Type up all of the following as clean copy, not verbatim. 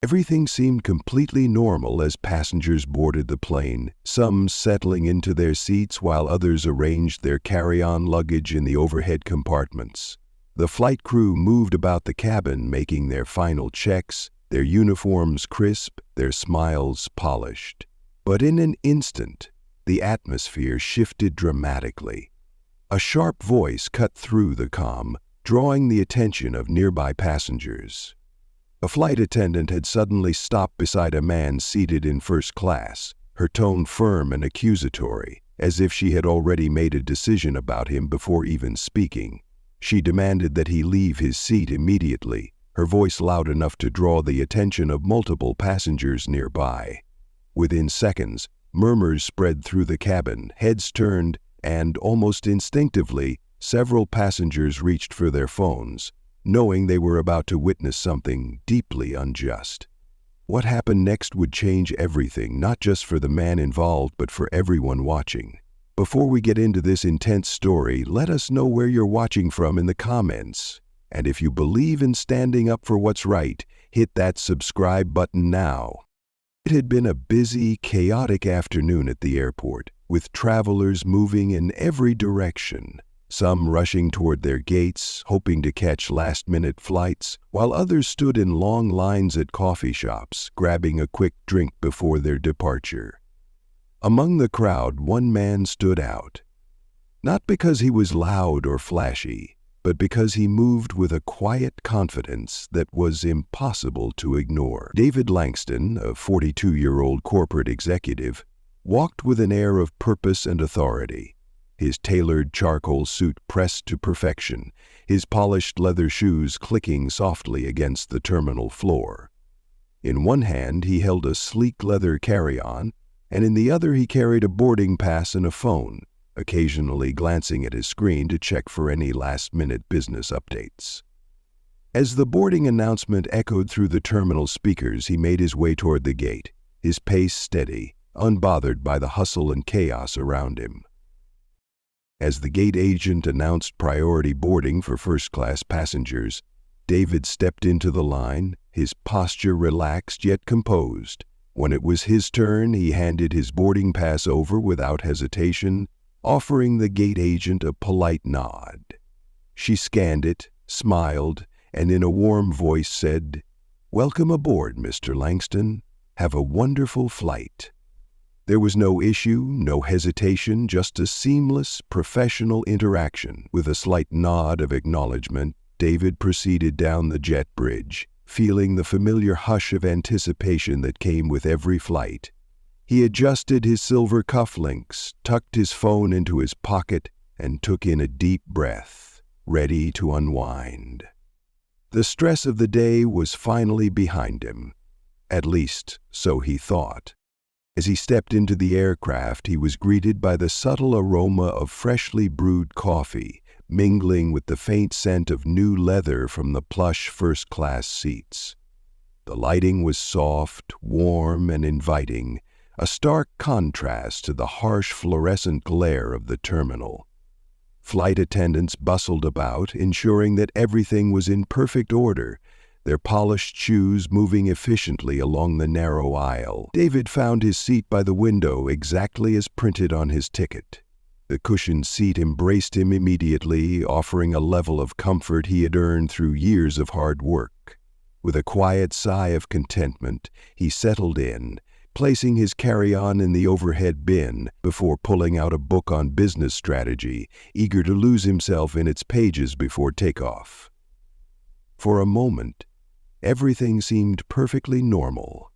Everything seemed completely normal as passengers boarded the plane, some settling into their seats while others arranged their carry-on luggage in the overhead compartments. The flight crew moved about the cabin, making their final checks, their uniforms crisp, their smiles polished. But in an instant, the atmosphere shifted dramatically. A sharp voice cut through the calm, drawing the attention of nearby passengers. A flight attendant had suddenly stopped beside a man seated in first class, her tone firm and accusatory, as if she had already made a decision about him before even speaking. She demanded that he leave his seat immediately, her voice loud enough to draw the attention of multiple passengers nearby. Within seconds, murmurs spread through the cabin, heads turned, and almost instinctively, several passengers reached for their phones, knowing they were about to witness something deeply unjust. What happened next would change everything, not just for the man involved, but for everyone watching. Before we get into this intense story, let us know where you're watching from in the comments. And if you believe in standing up for what's right, hit that subscribe button now. It had been a busy, chaotic afternoon at the airport, with travelers moving in every direction. Some rushing toward their gates, hoping to catch last-minute flights, while others stood in long lines at coffee shops, grabbing a quick drink before their departure. Among the crowd, one man stood out. Not because he was loud or flashy, but because he moved with a quiet confidence that was impossible to ignore. David Langston, a 42-year-old corporate executive, walked with an air of purpose and authority. His tailored charcoal suit pressed to perfection, his polished leather shoes clicking softly against the terminal floor. In one hand he held a sleek leather carry-on, and in the other he carried a boarding pass and a phone, occasionally glancing at his screen to check for any last-minute business updates. As the boarding announcement echoed through the terminal speakers, he made his way toward the gate, his pace steady, unbothered by the hustle and chaos around him. As the gate agent announced priority boarding for first-class passengers, David stepped into the line, his posture relaxed yet composed. When it was his turn, he handed his boarding pass over without hesitation, offering the gate agent a polite nod. She scanned it, smiled, and in a warm voice said, "Welcome aboard, Mr. Langston. Have a wonderful flight." There was no issue, no hesitation, just a seamless, professional interaction. With a slight nod of acknowledgement, David proceeded down the jet bridge, feeling the familiar hush of anticipation that came with every flight. He adjusted his silver cufflinks, tucked his phone into his pocket, and took in a deep breath, ready to unwind. The stress of the day was finally behind him. At least, so he thought. As he stepped into the aircraft, he was greeted by the subtle aroma of freshly brewed coffee, mingling with the faint scent of new leather from the plush first-class seats. The lighting was soft, warm, and inviting, a stark contrast to the harsh fluorescent glare of the terminal. Flight attendants bustled about, ensuring that everything was in perfect order, their polished shoes moving efficiently along the narrow aisle. David found his seat by the window exactly as printed on his ticket. The cushioned seat embraced him immediately, offering a level of comfort he had earned through years of hard work. With a quiet sigh of contentment, he settled in, placing his carry-on in the overhead bin before pulling out a book on business strategy, eager to lose himself in its pages before takeoff. For a moment, everything seemed perfectly normal.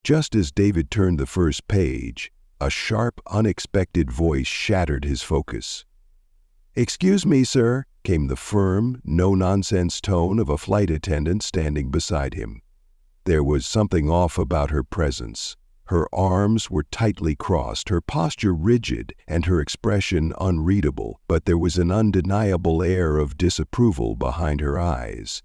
Just as David turned the first page, a sharp, unexpected voice shattered his focus. "Excuse me, sir," came the firm, no-nonsense tone of a flight attendant standing beside him. There was something off about her presence. Her arms were tightly crossed, her posture rigid, and her expression unreadable, but there was an undeniable air of disapproval behind her eyes.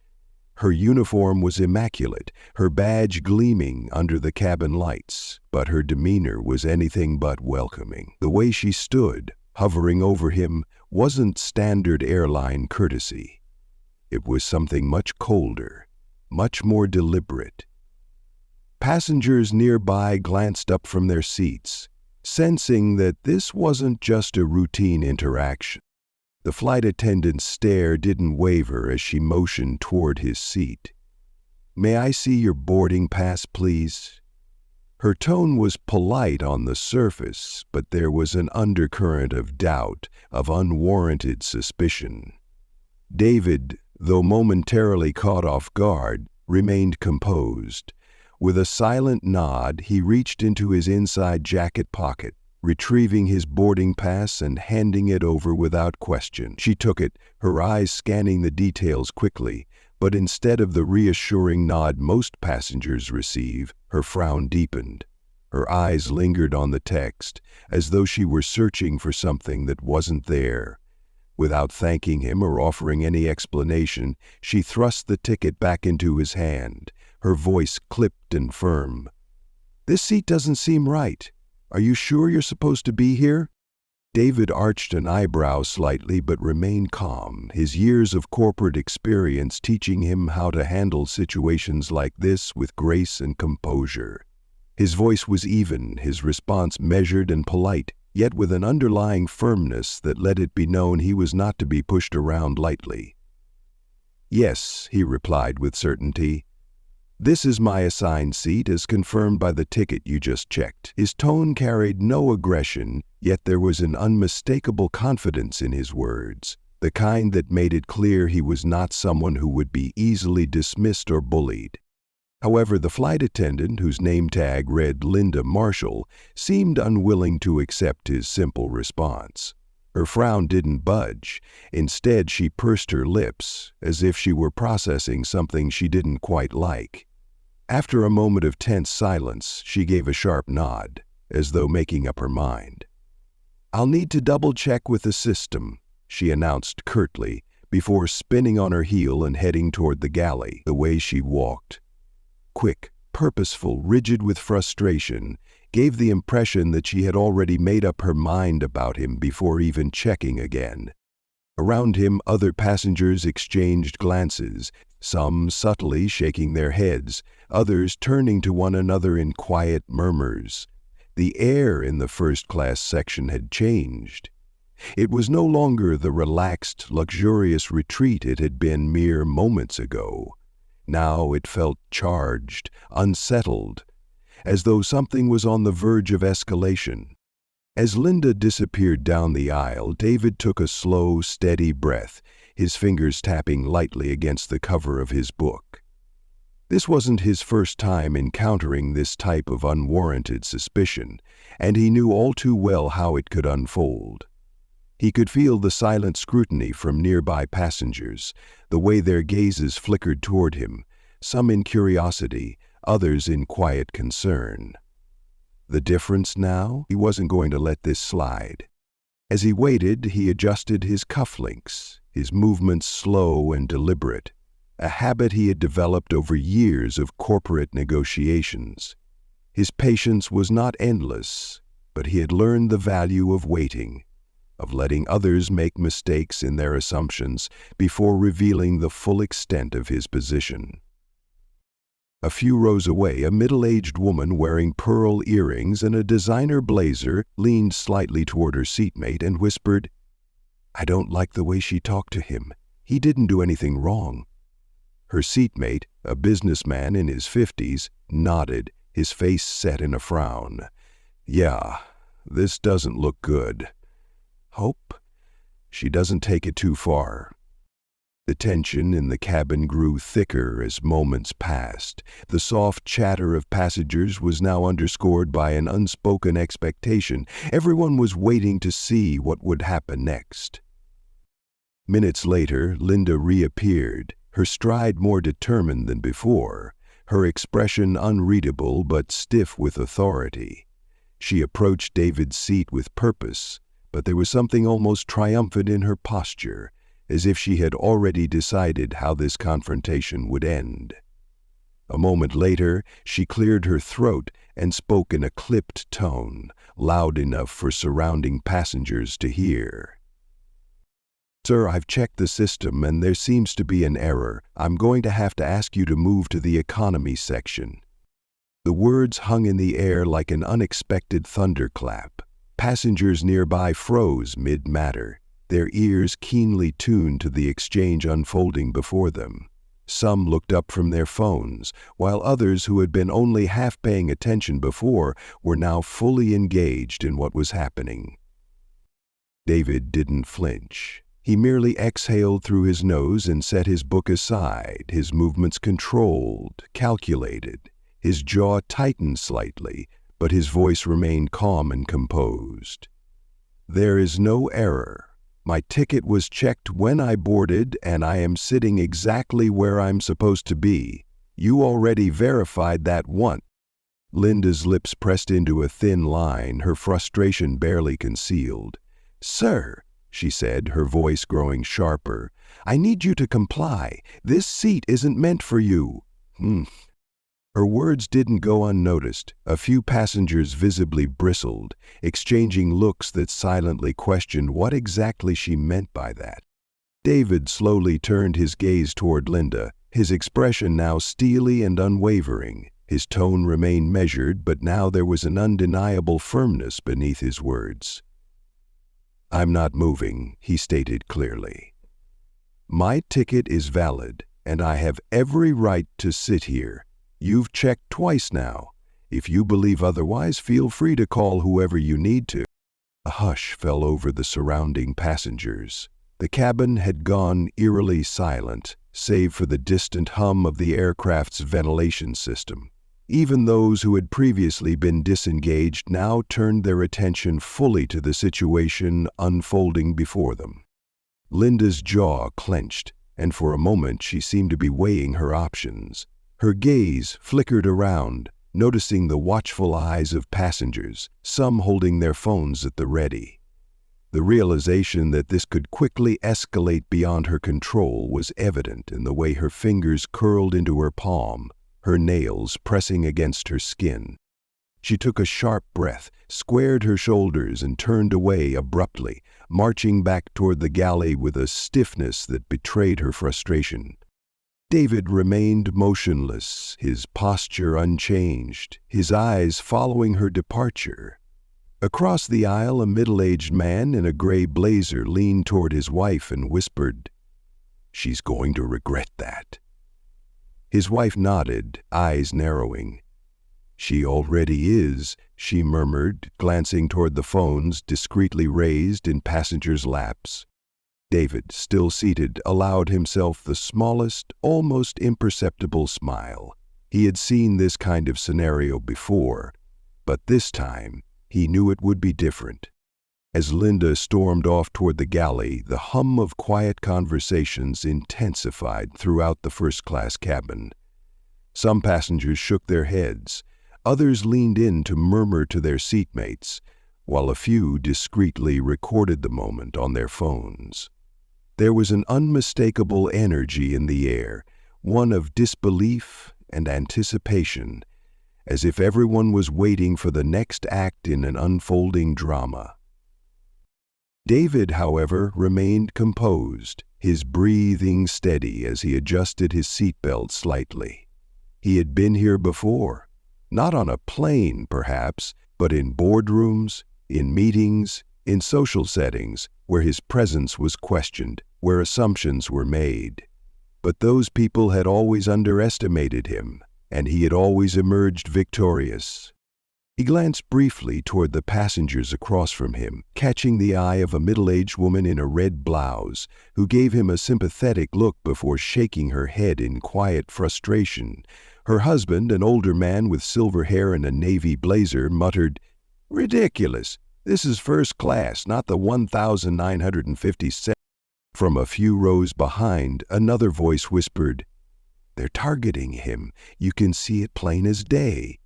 Her uniform was immaculate, her badge gleaming under the cabin lights, but her demeanor was anything but welcoming. The way she stood, hovering over him, wasn't standard airline courtesy. It was something much colder, much more deliberate. Passengers nearby glanced up from their seats, sensing that this wasn't just a routine interaction. The flight attendant's stare didn't waver as she motioned toward his seat. "May I see your boarding pass, please?" Her tone was polite on the surface, but there was an undercurrent of doubt, of unwarranted suspicion. David, though momentarily caught off guard, remained composed. With a silent nod, he reached into his inside jacket pocket, retrieving his boarding pass and handing it over without question. She took it, her eyes scanning the details quickly, but instead of the reassuring nod most passengers receive, her frown deepened. Her eyes lingered on the text, as though she were searching for something that wasn't there. Without thanking him or offering any explanation, she thrust the ticket back into his hand, her voice clipped and firm. "This seat doesn't seem right. Are you sure you're supposed to be here?" David arched an eyebrow slightly but remained calm, his years of corporate experience teaching him how to handle situations like this with grace and composure. His voice was even, his response measured and polite, yet with an underlying firmness that let it be known he was not to be pushed around lightly. "Yes," he replied with certainty. "This is my assigned seat as confirmed by the ticket you just checked." His tone carried no aggression, yet there was an unmistakable confidence in his words, the kind that made it clear he was not someone who would be easily dismissed or bullied. However, the flight attendant, whose name tag read Linda Marshall, seemed unwilling to accept his simple response. Her frown didn't budge. Instead, she pursed her lips, as if she were processing something she didn't quite like. After a moment of tense silence, she gave a sharp nod, as though making up her mind. "I'll need to double-check with the system," she announced curtly, before spinning on her heel and heading toward the galley. The way she walked, quick, purposeful, rigid with frustration, gave the impression that she had already made up her mind about him before even checking again. Around him, other passengers exchanged glances, some subtly shaking their heads, others turning to one another in quiet murmurs. The air in the first-class section had changed. It was no longer the relaxed, luxurious retreat it had been mere moments ago. Now it felt charged, unsettled, as though something was on the verge of escalation. As Linda disappeared down the aisle, David took a slow, steady breath, his fingers tapping lightly against the cover of his book. This wasn't his first time encountering this type of unwarranted suspicion, and he knew all too well how it could unfold. He could feel the silent scrutiny from nearby passengers, the way their gazes flickered toward him, some in curiosity, others in quiet concern. The difference now? He wasn't going to let this slide. As he waited, he adjusted his cufflinks, his movements slow and deliberate, a habit he had developed over years of corporate negotiations. His patience was not endless, but he had learned the value of waiting, of letting others make mistakes in their assumptions before revealing the full extent of his position. A few rows away, a middle-aged woman wearing pearl earrings and a designer blazer leaned slightly toward her seatmate and whispered, "I don't like the way she talked to him. He didn't do anything wrong." Her seatmate, a businessman in his 50s, nodded, his face set in a frown. "Yeah, this doesn't look good. Hope she doesn't take it too far." The tension in the cabin grew thicker as moments passed. The soft chatter of passengers was now underscored by an unspoken expectation. Everyone was waiting to see what would happen next. Minutes later, Linda reappeared, her stride more determined than before, her expression unreadable but stiff with authority. She approached David's seat with purpose, but there was something almost triumphant in her posture, as if she had already decided how this confrontation would end. A moment later, she cleared her throat and spoke in a clipped tone, loud enough for surrounding passengers to hear. Sir, I've checked the system and there seems to be an error. I'm going to have to ask you to move to the economy section." The words hung in the air like an unexpected thunderclap. Passengers nearby froze mid-matter, their ears keenly tuned to the exchange unfolding before them. Some looked up from their phones, while others who had been only half paying attention before were now fully engaged in what was happening. David didn't flinch. He merely exhaled through his nose and set his book aside, his movements controlled, calculated. His jaw tightened slightly, but his voice remained calm and composed. "There is no error. My ticket was checked when I boarded, and I am sitting exactly where I'm supposed to be. You already verified that once." Linda's lips pressed into a thin line, her frustration barely concealed. "Sir," she said, her voice growing sharper, "I need you to comply. This seat isn't meant for you." Her words didn't go unnoticed. A few passengers visibly bristled, exchanging looks that silently questioned what exactly she meant by that. David slowly turned his gaze toward Linda, his expression now steely and unwavering. His tone remained measured, but now there was an undeniable firmness beneath his words. "I'm not moving," he stated clearly. "My ticket is valid, and I have every right to sit here. You've checked twice now. If you believe otherwise, feel free to call whoever you need to." A hush fell over the surrounding passengers. The cabin had gone eerily silent, save for the distant hum of the aircraft's ventilation system. Even those who had previously been disengaged now turned their attention fully to the situation unfolding before them. Linda's jaw clenched, and for a moment she seemed to be weighing her options. Her gaze flickered around, noticing the watchful eyes of passengers, some holding their phones at the ready. The realization that this could quickly escalate beyond her control was evident in the way her fingers curled into her palm, her nails pressing against her skin. She took a sharp breath, squared her shoulders, and turned away abruptly, marching back toward the galley with a stiffness that betrayed her frustration. David remained motionless, his posture unchanged, his eyes following her departure. Across the aisle, a middle-aged man in a gray blazer leaned toward his wife and whispered, "She's going to regret that." His wife nodded, eyes narrowing. "She already is," she murmured, glancing toward the phones discreetly raised in passengers' laps. David, still seated, allowed himself the smallest, almost imperceptible smile. He had seen this kind of scenario before, but this time he knew it would be different. As Linda stormed off toward the galley, the hum of quiet conversations intensified throughout the first-class cabin. Some passengers shook their heads, others leaned in to murmur to their seatmates, while a few discreetly recorded the moment on their phones. There was an unmistakable energy in the air, one of disbelief and anticipation, as if everyone was waiting for the next act in an unfolding drama. David, however, remained composed, his breathing steady as he adjusted his seatbelt slightly. He had been here before, not on a plane, perhaps, but in boardrooms, in meetings, in social settings where his presence was questioned, where assumptions were made. But those people had always underestimated him, and he had always emerged victorious. He glanced briefly toward the passengers across from him, catching the eye of a middle-aged woman in a red blouse, who gave him a sympathetic look before shaking her head in quiet frustration. Her husband, an older man with silver hair and a navy blazer, muttered, "Ridiculous! This is first class, not the 1,957. From a few rows behind, another voice whispered, "They're targeting him. You can see it plain as day."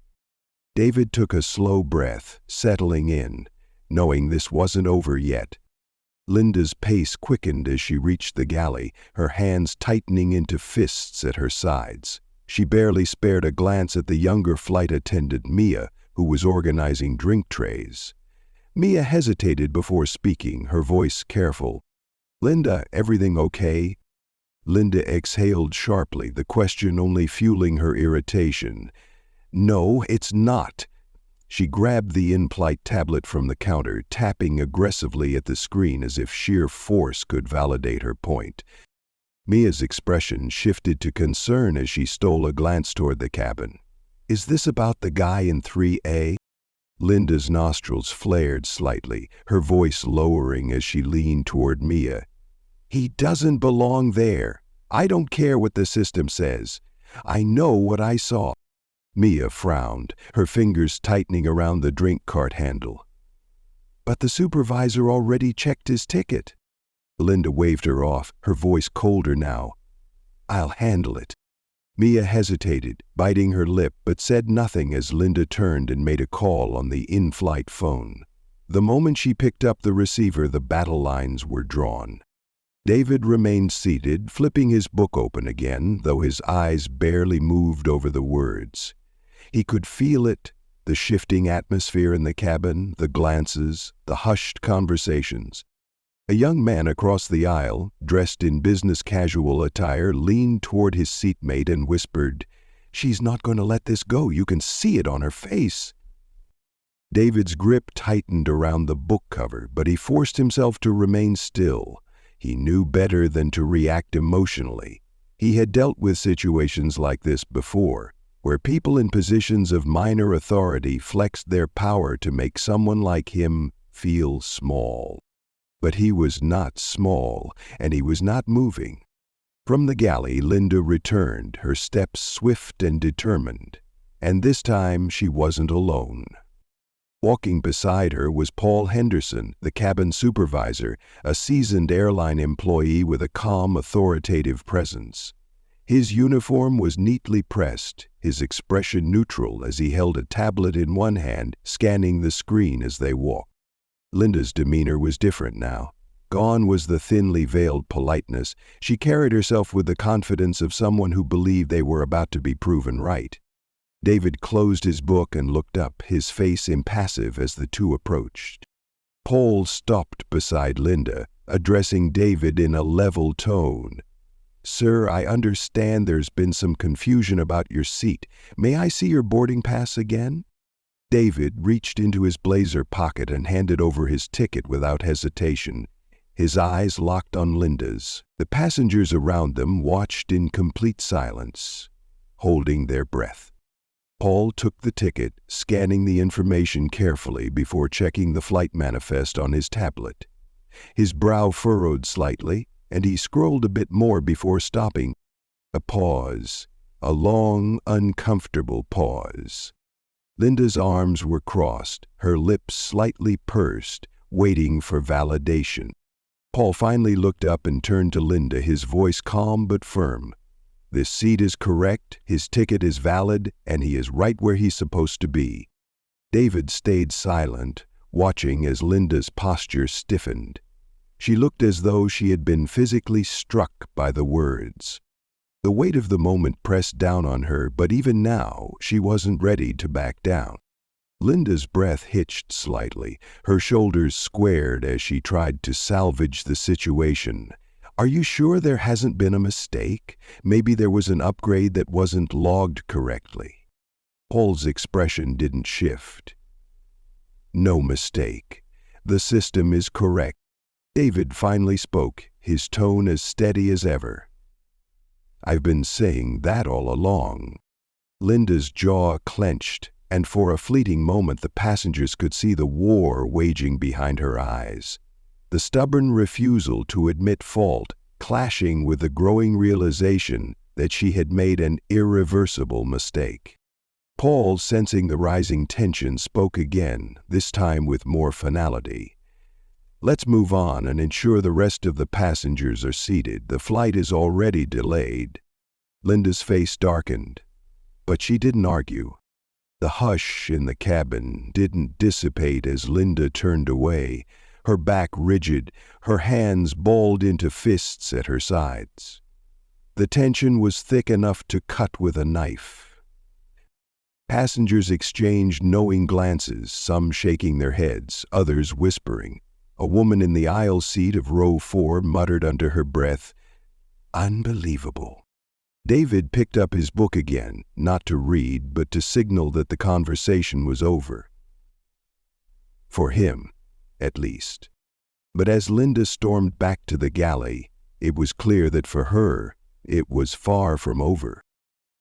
David took a slow breath, settling in, knowing this wasn't over yet. Linda's pace quickened as she reached the galley, her hands tightening into fists at her sides. She barely spared a glance at the younger flight attendant, Mia, who was organizing drink trays. Mia hesitated before speaking, her voice careful. "Linda, everything okay?" Linda exhaled sharply, the question only fueling her irritation. "No, it's not." She grabbed the in-flight tablet from the counter, tapping aggressively at the screen as if sheer force could validate her point. Mia's expression shifted to concern as she stole a glance toward the cabin. "Is this about the guy in 3A? Linda's nostrils flared slightly, her voice lowering as she leaned toward Mia. "He doesn't belong there. I don't care what the system says. I know what I saw." Mia frowned, her fingers tightening around the drink cart handle. "But the supervisor already checked his ticket." Linda waved her off, her voice colder now. "I'll handle it." Mia hesitated, biting her lip, but said nothing as Linda turned and made a call on the in-flight phone. The moment she picked up the receiver, the battle lines were drawn. David remained seated, flipping his book open again, though his eyes barely moved over the words. He could feel it, the shifting atmosphere in the cabin, the glances, the hushed conversations. A young man across the aisle, dressed in business casual attire, leaned toward his seatmate and whispered, "She's not going to let this go. You can see it on her face." David's grip tightened around the book cover, but he forced himself to remain still. He knew better than to react emotionally. He had dealt with situations like this before, where people in positions of minor authority flexed their power to make someone like him feel small. But he was not small, and he was not moving. From the galley, Linda returned, her steps swift and determined. And this time she wasn't alone. Walking beside her was Paul Henderson, the cabin supervisor, a seasoned airline employee with a calm, authoritative presence. His uniform was neatly pressed, his expression neutral as he held a tablet in one hand, scanning the screen as they walked. Linda's demeanor was different now. Gone was the thinly veiled politeness. She carried herself with the confidence of someone who believed they were about to be proven right. David closed his book and looked up, his face impassive as the two approached. Paul stopped beside Linda, addressing David in a level tone. "Sir, I understand there's been some confusion about your seat. May I see your boarding pass again?" David reached into his blazer pocket and handed over his ticket without hesitation. His eyes locked on Linda's. The passengers around them watched in complete silence, holding their breath. Paul took the ticket, scanning the information carefully before checking the flight manifest on his tablet. His brow furrowed slightly, and he scrolled a bit more before stopping. A pause, a long, uncomfortable pause. Linda's arms were crossed, her lips slightly pursed, waiting for validation. Paul finally looked up and turned to Linda, his voice calm but firm. "This seat is correct, his ticket is valid, and he is right where he's supposed to be." David stayed silent, watching as Linda's posture stiffened. She looked as though she had been physically struck by the words. The weight of the moment pressed down on her, but even now, she wasn't ready to back down. Linda's breath hitched slightly, her shoulders squared as she tried to salvage the situation. "Are you sure there hasn't been a mistake? Maybe there was an upgrade that wasn't logged correctly." Paul's expression didn't shift. "No mistake. The system is correct." David finally spoke, his tone as steady as ever. "I've been saying that all along." Linda's jaw clenched, and for a fleeting moment the passengers could see the war waging behind her eyes. The stubborn refusal to admit fault, clashing with the growing realization that she had made an irreversible mistake. Paul, sensing the rising tension, spoke again, this time with more finality. "Let's move on and ensure the rest of the passengers are seated. The flight is already delayed." Linda's face darkened, but she didn't argue. The hush in the cabin didn't dissipate as Linda turned away, her back rigid, her hands balled into fists at her sides. The tension was thick enough to cut with a knife. Passengers exchanged knowing glances, some shaking their heads, others whispering. A woman in the aisle seat of row 4 muttered under her breath, "Unbelievable." David picked up his book again, not to read, but to signal that the conversation was over. For him, at least. But as Linda stormed back to the galley, it was clear that for her, it was far from over.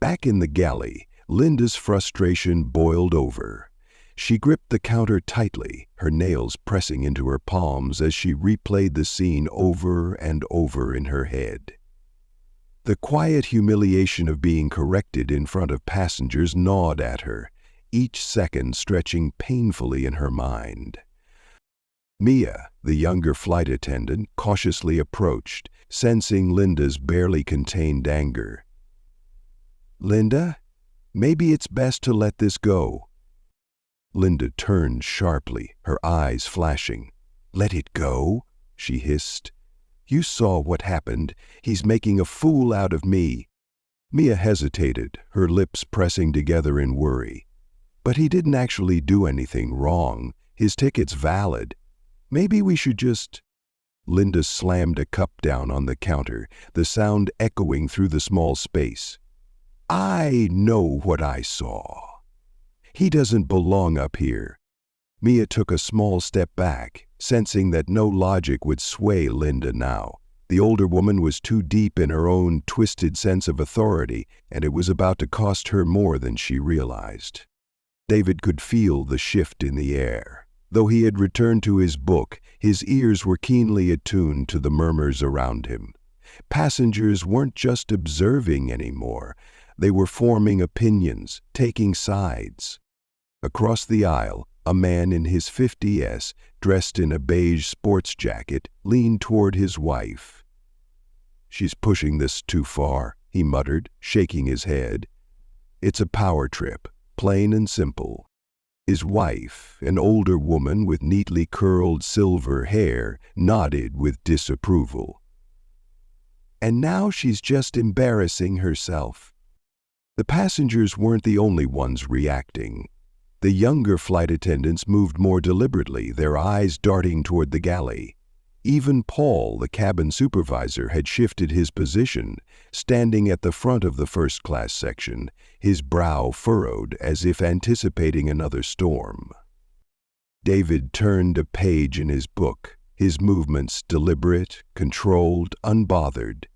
Back in the galley, Linda's frustration boiled over. She gripped the counter tightly, her nails pressing into her palms as she replayed the scene over and over in her head. The quiet humiliation of being corrected in front of passengers gnawed at her, each second stretching painfully in her mind. Mia, the younger flight attendant, cautiously approached, sensing Linda's barely contained anger. "Linda, maybe it's best to let this go." Linda turned sharply, her eyes flashing. "Let it go?" she hissed. "You saw what happened. He's making a fool out of me." Mia hesitated, her lips pressing together in worry. "But he didn't actually do anything wrong. His ticket's valid. Maybe we should just—" Linda slammed a cup down on the counter, the sound echoing through the small space. "I know what I saw. He doesn't belong up here." Mia took a small step back, sensing that no logic would sway Linda now. The older woman was too deep in her own twisted sense of authority, and it was about to cost her more than she realized. David could feel the shift in the air. Though he had returned to his book, his ears were keenly attuned to the murmurs around him. Passengers weren't just observing anymore. They were forming opinions, taking sides. Across the aisle, a man in his 50s, dressed in a beige sports jacket, leaned toward his wife. "She's pushing this too far," he muttered, shaking his head. "It's a power trip, plain and simple." His wife, an older woman with neatly curled silver hair, nodded with disapproval. "And now she's just embarrassing herself." The passengers weren't the only ones reacting. The younger flight attendants moved more deliberately, their eyes darting toward the galley. Even Paul, the cabin supervisor, had shifted his position, standing at the front of the first-class section, his brow furrowed as if anticipating another storm. David turned a page in his book, his movements deliberate, controlled, unbothered.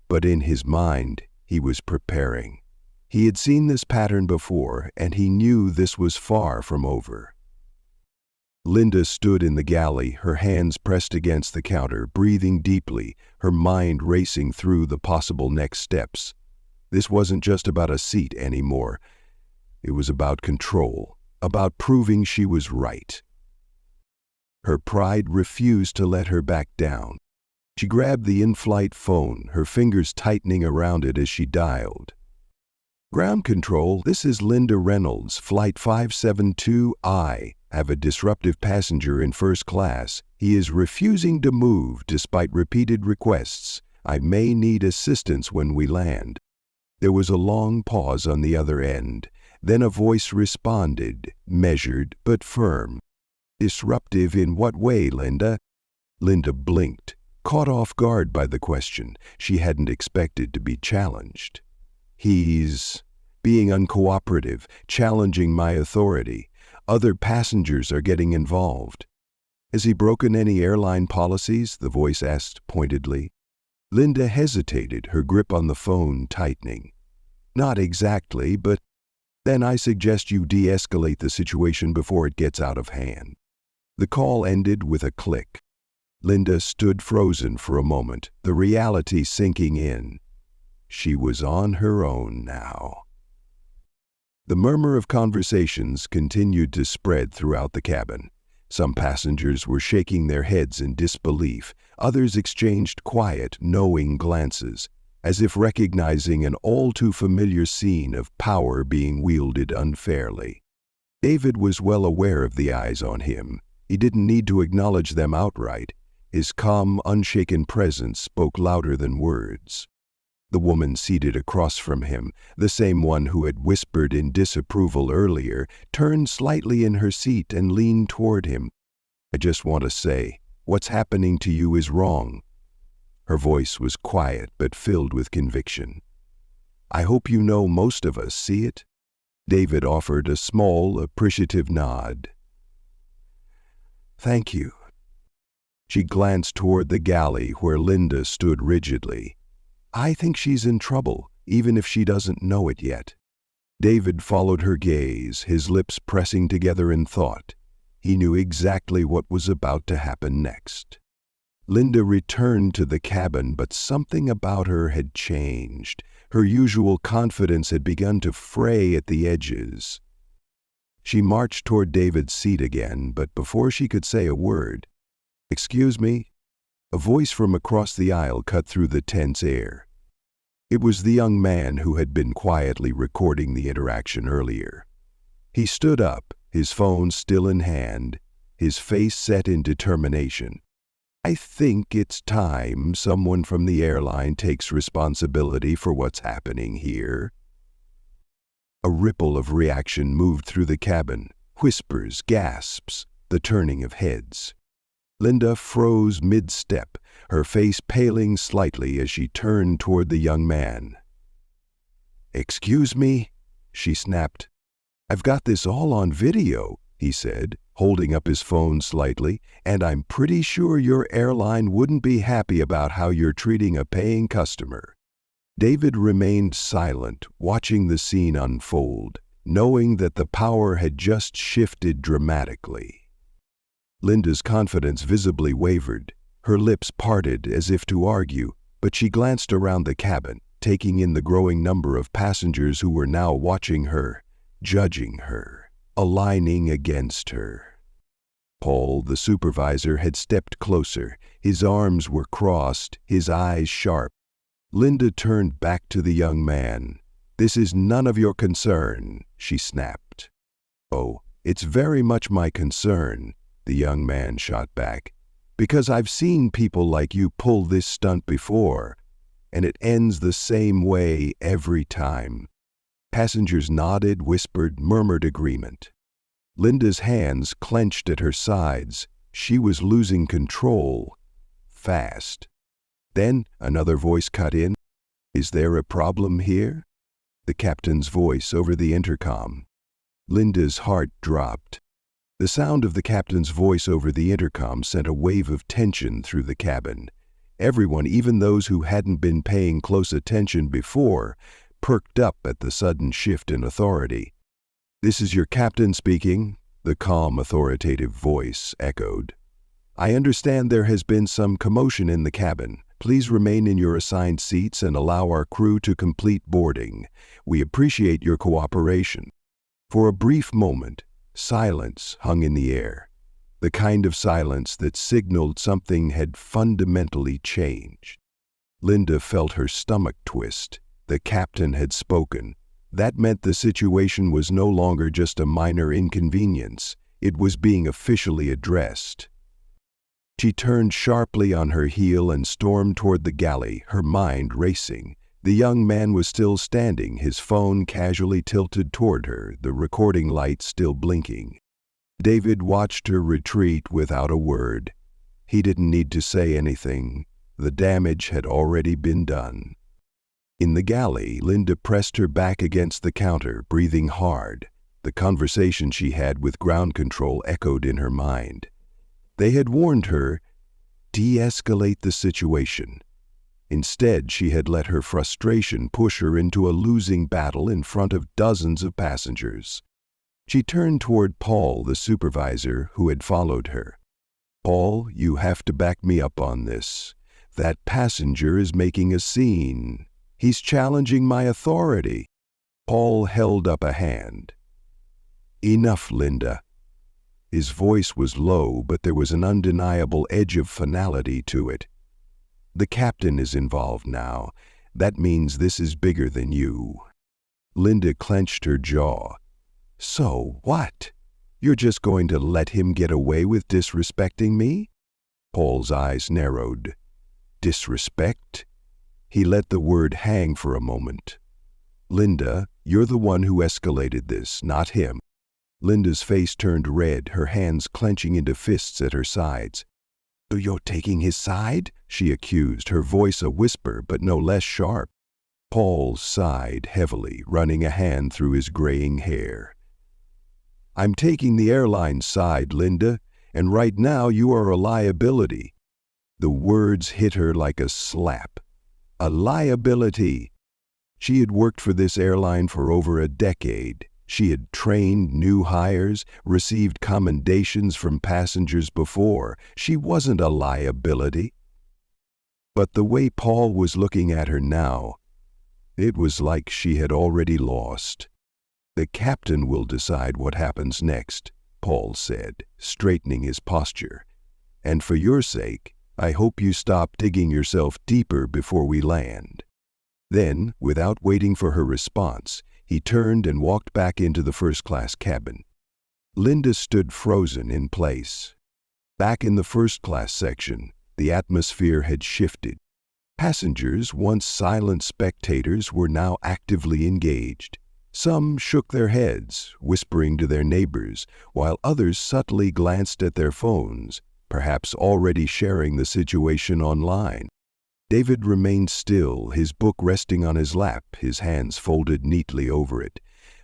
But in his mind, he was preparing. He had seen this pattern before, and he knew this was far from over. Linda stood in the galley, her hands pressed against the counter, breathing deeply, her mind racing through the possible next steps. This wasn't just about a seat anymore. It was about control, about proving she was right. Her pride refused to let her back down. She grabbed the in-flight phone, her fingers tightening around it as she dialed. "Ground control, this is Linda Reynolds, flight 572I. Have a disruptive passenger in first class. He is refusing to move despite repeated requests. I may need assistance when we land." There was a long pause on the other end. Then a voice responded, measured but firm. "Disruptive in what way, Linda?" Linda blinked, caught off guard by the question. She hadn't expected to be challenged. "He's being uncooperative, challenging my authority. Other passengers are getting involved." "Has he broken any airline policies?" the voice asked pointedly. Linda hesitated, her grip on the phone tightening. "Not exactly, but then I suggest you de-escalate the situation before it gets out of hand." The call ended with a click. Linda stood frozen for a moment, the reality sinking in. She was on her own now. The murmur of conversations continued to spread throughout the cabin. Some passengers were shaking their heads in disbelief. Others exchanged quiet, knowing glances, as if recognizing an all-too-familiar scene of power being wielded unfairly. David was well aware of the eyes on him. He didn't need to acknowledge them outright. His calm, unshaken presence spoke louder than words. The woman seated across from him, the same one who had whispered in disapproval earlier, turned slightly in her seat and leaned toward him. "I just want to say, What's happening to you is wrong." Her voice was quiet but filled with conviction. "I hope you know most of us see it." David offered a small, appreciative nod. "Thank you." She glanced toward the galley where Linda stood rigidly. "I think she's in trouble, even if she doesn't know it yet." David followed her gaze, his lips pressing together in thought. He knew exactly what was about to happen next. Linda returned to the cabin, but something about her had changed. Her usual confidence had begun to fray at the edges. She marched toward David's seat again, but before she could say a word, "Excuse me?" a voice from across the aisle cut through the tense air. It was the young man who had been quietly recording the interaction earlier. He stood up, his phone still in hand, his face set in determination. "I think it's time someone from the airline takes responsibility for what's happening here." A ripple of reaction moved through the cabin, whispers, gasps, the turning of heads. Linda froze mid-step, her face paling slightly as she turned toward the young man. "Excuse me?" she snapped. "I've got this all on video," he said, holding up his phone slightly, "and I'm pretty sure your airline wouldn't be happy about how you're treating a paying customer." David remained silent, watching the scene unfold, knowing that the power had just shifted dramatically. Linda's confidence visibly wavered. Her lips parted as if to argue, but she glanced around the cabin, taking in the growing number of passengers who were now watching her, judging her, aligning against her. Paul, the supervisor, had stepped closer. His arms were crossed, his eyes sharp. Linda turned back to the young man. "This is none of your concern," she snapped. "Oh, it's very much my concern," the young man shot back, "because I've seen people like you pull this stunt before, and it ends the same way every time." Passengers nodded, whispered, murmured agreement. Linda's hands clenched at her sides. She was losing control. Fast. Then another voice cut in. "Is there a problem here?" The captain's voice over the intercom. Linda's heart dropped. The sound of the captain's voice over the intercom sent a wave of tension through the cabin. Everyone, even those who hadn't been paying close attention before, perked up at the sudden shift in authority. "This is your captain speaking," the calm, authoritative voice echoed. "I understand there has been some commotion in the cabin. Please remain in your assigned seats and allow our crew to complete boarding. We appreciate your cooperation." For a brief moment, silence hung in the air, the kind of silence that signaled something had fundamentally changed. Linda felt her stomach twist. The captain had spoken. That meant the situation was no longer just a minor inconvenience. It was being officially addressed. She turned sharply on her heel and stormed toward the galley, her mind racing. The young man was still standing, his phone casually tilted toward her, the recording light still blinking. David watched her retreat without a word. He didn't need to say anything. The damage had already been done. In the galley, Linda pressed her back against the counter, breathing hard. The conversation she had with ground control echoed in her mind. They had warned her, de-escalate the situation. Instead, she had let her frustration push her into a losing battle in front of dozens of passengers. She turned toward Paul, the supervisor, who had followed her. "Paul, you have to back me up on this. That passenger is making a scene. He's challenging my authority." Paul held up a hand. "Enough, Linda." His voice was low, but there was an undeniable edge of finality to it. "The captain is involved now. That means this is bigger than you." Linda clenched her jaw. "So what? You're just going to let him get away with disrespecting me?" Paul's eyes narrowed. "Disrespect?" He let the word hang for a moment. "Linda, you're the one who escalated this, not him." Linda's face turned red, her hands clenching into fists at her sides. "So you're taking his side?" she accused, her voice a whisper but no less sharp. Paul sighed heavily, running a hand through his graying hair. "I'm taking the airline's side, Linda, and right now you are a liability." The words hit her like a slap. A liability! She had worked for this airline for over a decade. She had trained new hires, received commendations from passengers before. She wasn't a liability. But the way Paul was looking at her now, it was like she had already lost. "The captain will decide what happens next," Paul said, straightening his posture. "And for your sake, I hope you stop digging yourself deeper before we land." Then, without waiting for her response, he turned and walked back into the first-class cabin. Linda stood frozen in place. Back in the first-class section, the atmosphere had shifted. Passengers, once silent spectators, were now actively engaged. Some shook their heads, whispering to their neighbors, while others subtly glanced at their phones, perhaps already sharing the situation online. David remained still, his book resting on his lap, his hands folded neatly over it.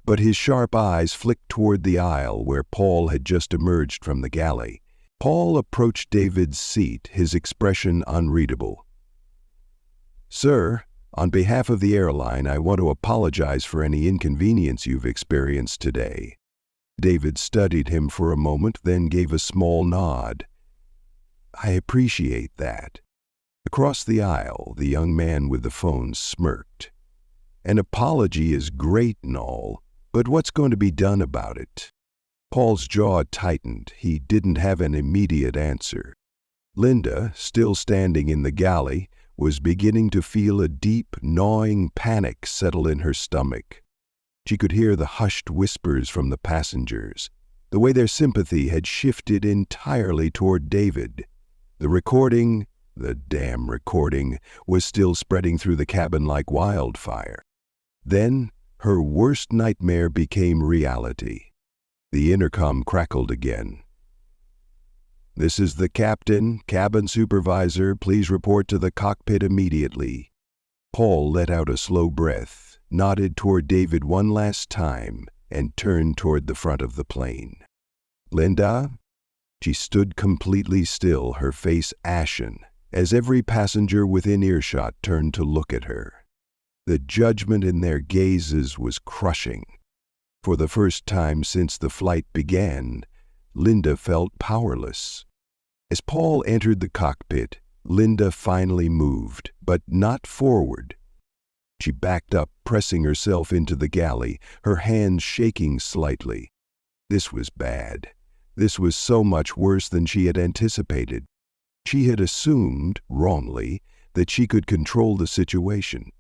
But his sharp eyes flicked toward the aisle where Paul had just emerged from the galley. Paul approached David's seat, his expression unreadable. "Sir, on behalf of the airline, I want to apologize for any inconvenience you've experienced today." David studied him for a moment, then gave a small nod. "I appreciate that." Across the aisle, the young man with the phone smirked. "An apology is great and all, but what's going to be done about it?" Paul's jaw tightened. He didn't have an immediate answer. Linda, still standing in the galley, was beginning to feel a deep, gnawing panic settle in her stomach. She could hear the hushed whispers from the passengers, the way their sympathy had shifted entirely toward David. The recording, the damn recording, was still spreading through the cabin like wildfire. Then, her worst nightmare became reality. The intercom crackled again. "This is the captain, cabin supervisor. Please report to the cockpit immediately." Paul let out a slow breath, nodded toward David one last time, and turned toward the front of the plane. "Linda?" She stood completely still, her face ashen, as every passenger within earshot turned to look at her. The judgment in their gazes was crushing. For the first time since the flight began, Linda felt powerless. As Paul entered the cockpit, Linda finally moved, but not forward. She backed up, pressing herself into the galley, her hands shaking slightly. This was bad. This was so much worse than she had anticipated. She had assumed, wrongly, that she could control the situation,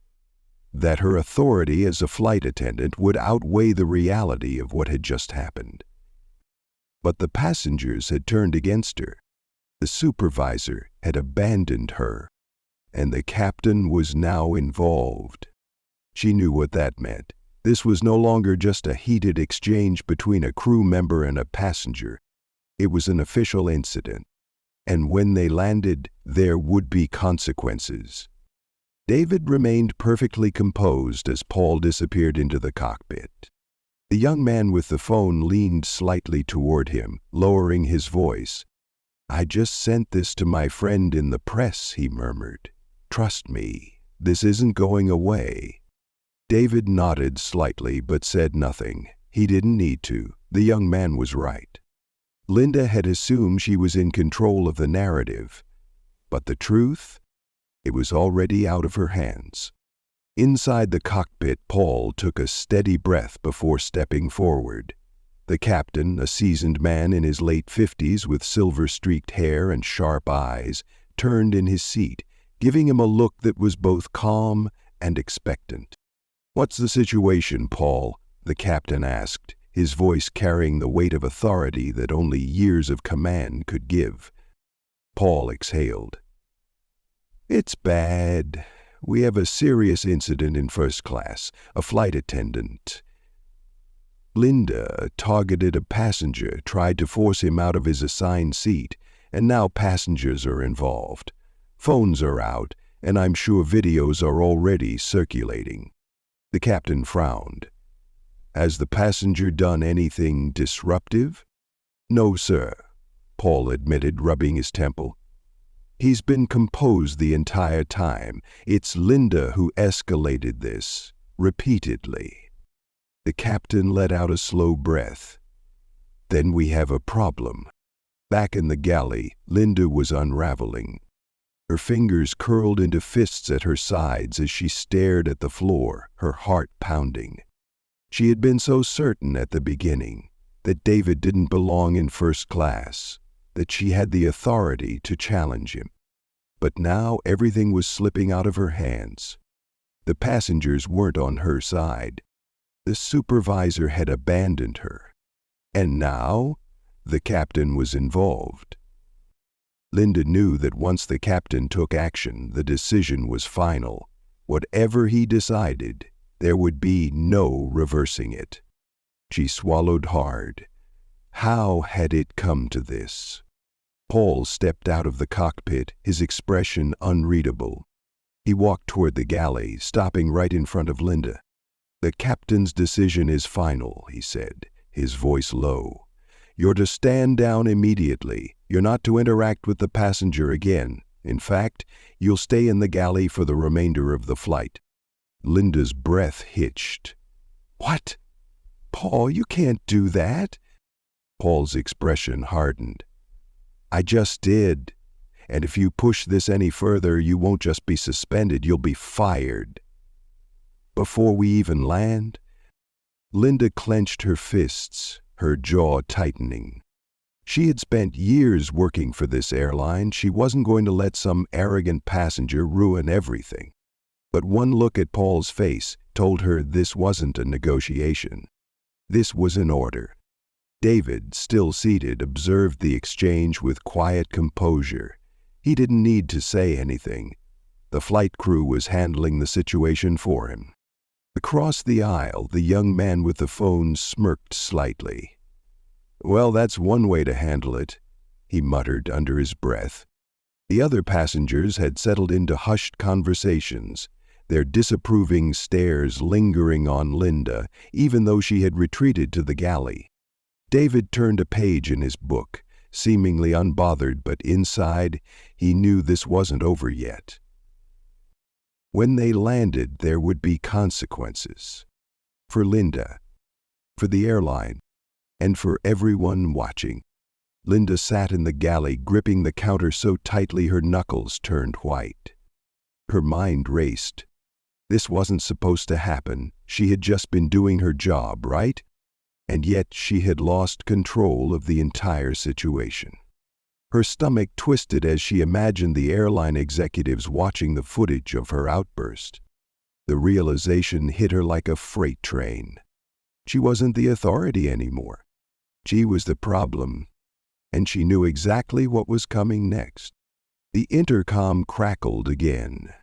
that her authority as a flight attendant would outweigh the reality of what had just happened. But the passengers had turned against her. The supervisor had abandoned her, and the captain was now involved. She knew what that meant. This was no longer just a heated exchange between a crew member and a passenger. It was an official incident. And when they landed, there would be consequences. David remained perfectly composed as Paul disappeared into the cockpit. The young man with the phone leaned slightly toward him, lowering his voice. "I just sent this to my friend in the press," he murmured. "Trust me, this isn't going away." David nodded slightly but said nothing. He didn't need to. The young man was right. Linda had assumed she was in control of the narrative. But the truth? It was already out of her hands. Inside the cockpit, Paul took a steady breath before stepping forward. The captain, a seasoned man in his late 50s with silver-streaked hair and sharp eyes, turned in his seat, giving him a look that was both calm and expectant. "What's the situation, Paul?" the captain asked, his voice carrying the weight of authority that only years of command could give. Paul exhaled. "It's bad. We have a serious incident in first class. A flight attendant. Linda targeted a passenger, tried to force him out of his assigned seat, and now passengers are involved. Phones are out, and I'm sure videos are already circulating." The captain frowned. "Has the passenger done anything disruptive?" "No, sir," Paul admitted, rubbing his temple. "He's been composed the entire time. It's Linda who escalated this, repeatedly." The captain let out a slow breath. "Then we have a problem." Back in the galley, Linda was unraveling. Her fingers curled into fists at her sides as she stared at the floor, her heart pounding. She had been so certain at the beginning that David didn't belong in first class, that she had the authority to challenge him. But now everything was slipping out of her hands. The passengers weren't on her side. The supervisor had abandoned her. And now, the captain was involved. Linda knew that once the captain took action, the decision was final. Whatever he decided, there would be no reversing it. She swallowed hard. How had it come to this? Paul stepped out of the cockpit, his expression unreadable. He walked toward the galley, stopping right in front of Linda. "The captain's decision is final," he said, his voice low. "You're to stand down immediately. You're not to interact with the passenger again. In fact, you'll stay in the galley for the remainder of the flight." Linda's breath hitched. "What? Paul, you can't do that." Paul's expression hardened. "I just did. And if you push this any further, you won't just be suspended, you'll be fired." "Before we even land?" Linda clenched her fists, her jaw tightening. She had spent years working for this airline. She wasn't going to let some arrogant passenger ruin everything. But one look at Paul's face told her this wasn't a negotiation. This was an order. David, still seated, observed the exchange with quiet composure. He didn't need to say anything. The flight crew was handling the situation for him. Across the aisle, the young man with the phone smirked slightly. "Well, that's one way to handle it," he muttered under his breath. The other passengers had settled into hushed conversations, their disapproving stares lingering on Linda, even though she had retreated to the galley. David turned a page in his book, seemingly unbothered, but inside, he knew this wasn't over yet. When they landed, there would be consequences. For Linda, for the airline, and for everyone watching. Linda sat in the galley, gripping the counter so tightly her knuckles turned white. Her mind raced. This wasn't supposed to happen. She had just been doing her job, right? And yet she had lost control of the entire situation. Her stomach twisted as she imagined the airline executives watching the footage of her outburst. The realization hit her like a freight train. She wasn't the authority anymore. She was the problem, and she knew exactly what was coming next. The intercom crackled again.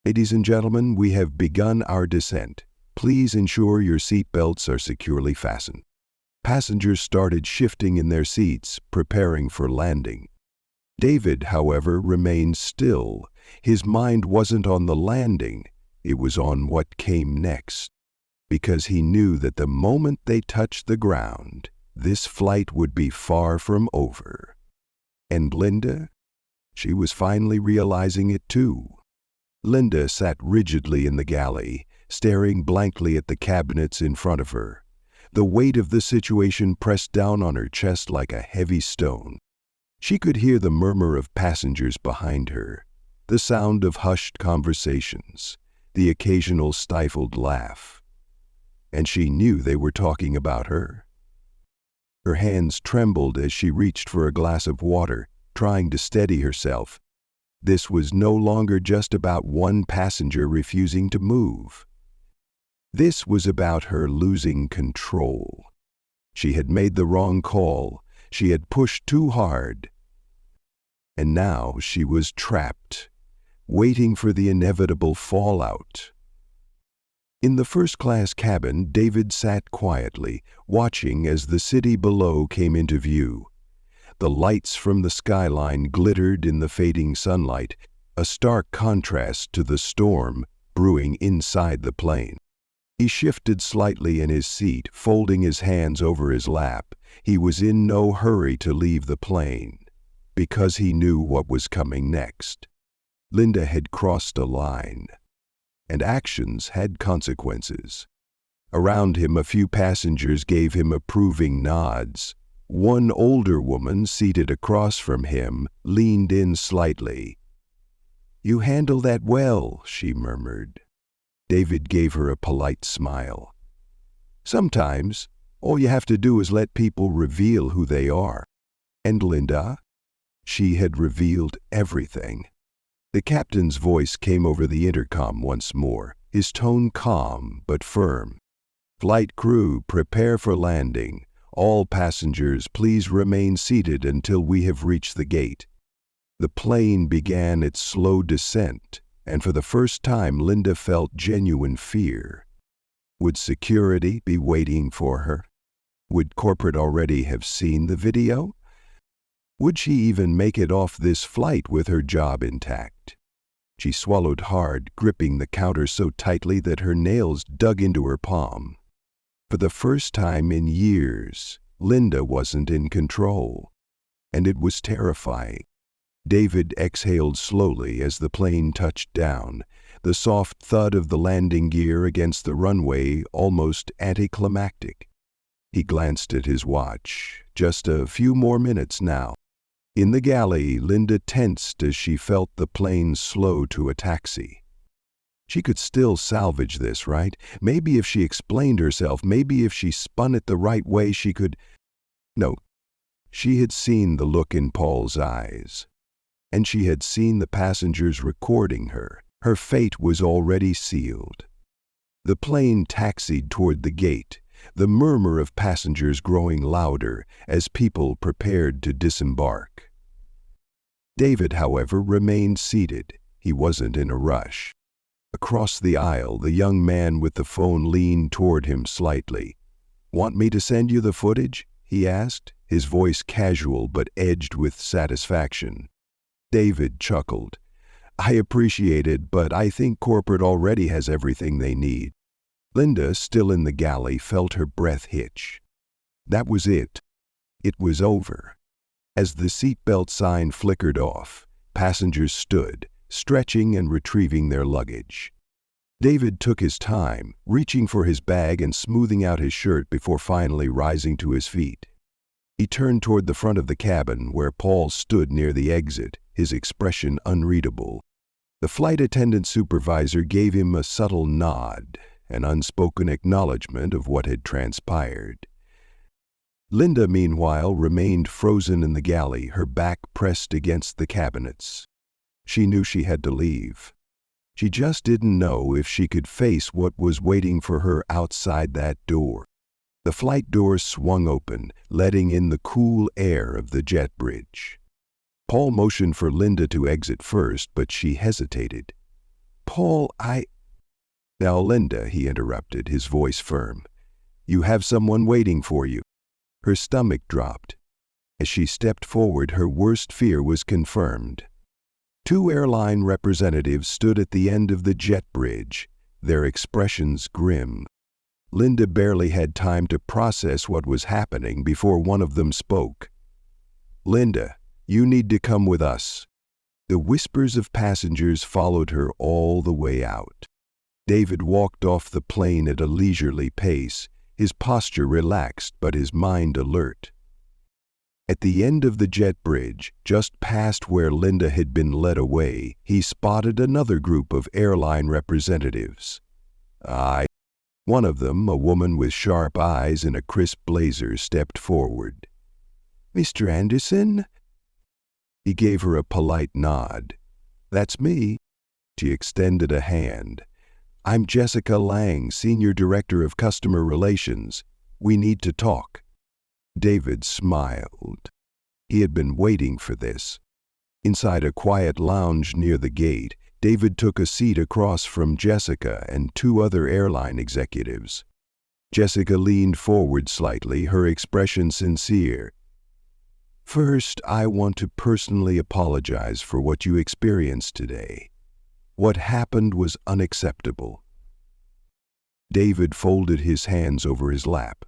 "Ladies and gentlemen, we have begun our descent. Please ensure your seat belts are securely fastened." Passengers started shifting in their seats, preparing for landing. David, however, remained still. His mind wasn't on the landing, it was on what came next. Because he knew that the moment they touched the ground, this flight would be far from over. And Linda? She was finally realizing it too. Linda sat rigidly in the galley, staring blankly at the cabinets in front of her. The weight of the situation pressed down on her chest like a heavy stone. She could hear the murmur of passengers behind her, the sound of hushed conversations, the occasional stifled laugh. And she knew they were talking about her. Her hands trembled as she reached for a glass of water, trying to steady herself. This was no longer just about one passenger refusing to move. This was about her losing control. She had made the wrong call. She had pushed too hard. And now she was trapped, waiting for the inevitable fallout. In the first-class cabin, David sat quietly, watching as the city below came into view. The lights from the skyline glittered in the fading sunlight, a stark contrast to the storm brewing inside the plane. He shifted slightly in his seat, folding his hands over his lap. He was in no hurry to leave the plane, because he knew what was coming next. Linda had crossed a line, and actions had consequences. Around him, a few passengers gave him approving nods. One older woman, seated across from him, leaned in slightly. "You handle that well," she murmured. David gave her a polite smile. "Sometimes, all you have to do is let people reveal who they are." And Linda? She had revealed everything. The captain's voice came over the intercom once more, his tone calm but firm. "Flight crew, prepare for landing. All passengers, please remain seated until we have reached the gate." The plane began its slow descent, and for the first time Linda felt genuine fear. Would security be waiting for her? Would corporate already have seen the video? Would she even make it off this flight with her job intact? She swallowed hard, gripping the counter so tightly that her nails dug into her palm. For the first time in years, Linda wasn't in control, and it was terrifying. David exhaled slowly as the plane touched down, the soft thud of the landing gear against the runway almost anticlimactic. He glanced at his watch. Just a few more minutes now. In the galley, Linda tensed as she felt the plane slow to a taxi. She could still salvage this, right? Maybe if she explained herself, maybe if she spun it the right way, she could... No. She had seen the look in Paul's eyes, and she had seen the passengers recording her. Her fate was already sealed. The plane taxied toward the gate, the murmur of passengers growing louder as people prepared to disembark. David, however, remained seated. He wasn't in a rush. Across the aisle, the young man with the phone leaned toward him slightly. "Want me to send you the footage?" he asked, his voice casual but edged with satisfaction. David chuckled. "I appreciate it, but I think corporate already has everything they need." Linda, still in the galley, felt her breath hitch. That was it. It was over. As the seatbelt sign flickered off, passengers stood, stretching and retrieving their luggage. David took his time, reaching for his bag and smoothing out his shirt before finally rising to his feet. He turned toward the front of the cabin where Paul stood near the exit, his expression unreadable. The flight attendant supervisor gave him a subtle nod, an unspoken acknowledgement of what had transpired. Linda, meanwhile, remained frozen in the galley, her back pressed against the cabinets. She knew she had to leave. She just didn't know if she could face what was waiting for her outside that door. The flight doors swung open, letting in the cool air of the jet bridge. Paul motioned for Linda to exit first, but she hesitated. "Paul, "Now, Linda," he interrupted, his voice firm. "You have someone waiting for you." Her stomach dropped. As she stepped forward, her worst fear was confirmed. Two airline representatives stood at the end of the jet bridge, their expressions grim. Linda barely had time to process what was happening before one of them spoke. "Linda, you need to come with us." The whispers of passengers followed her all the way out. David walked off the plane at a leisurely pace, his posture relaxed but his mind alert. At the end of the jet bridge, just past where Linda had been led away, he spotted another group of airline representatives. One of them, a woman with sharp eyes and a crisp blazer, stepped forward. "Mr. Anderson?" He gave her a polite nod. "That's me." She extended a hand. "I'm Jessica Lang, Senior Director of Customer Relations. We need to talk." David smiled. He had been waiting for this. Inside a quiet lounge near the gate, David took a seat across from Jessica and two other airline executives. Jessica leaned forward slightly, her expression sincere. First, I want to personally apologize for what you experienced today. What happened was unacceptable. David folded his hands over his lap.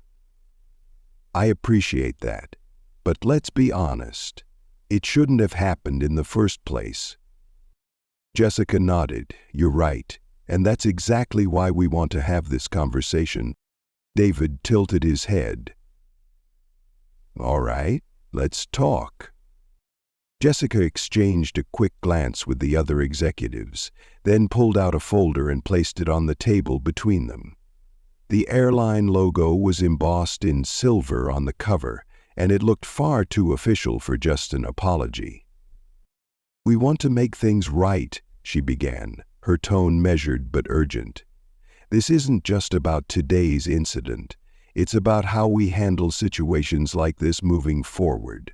I appreciate that, but let's be honest. It shouldn't have happened in the first place. Jessica nodded. You're right, and that's exactly why we want to have this conversation. David tilted his head. All right, let's talk. Jessica exchanged a quick glance with the other executives, then pulled out a folder and placed it on the table between them. The airline logo was embossed in silver on the cover, and it looked far too official for just an apology. We want to make things right, she began, her tone measured but urgent. This isn't just about today's incident. It's about how we handle situations like this moving forward.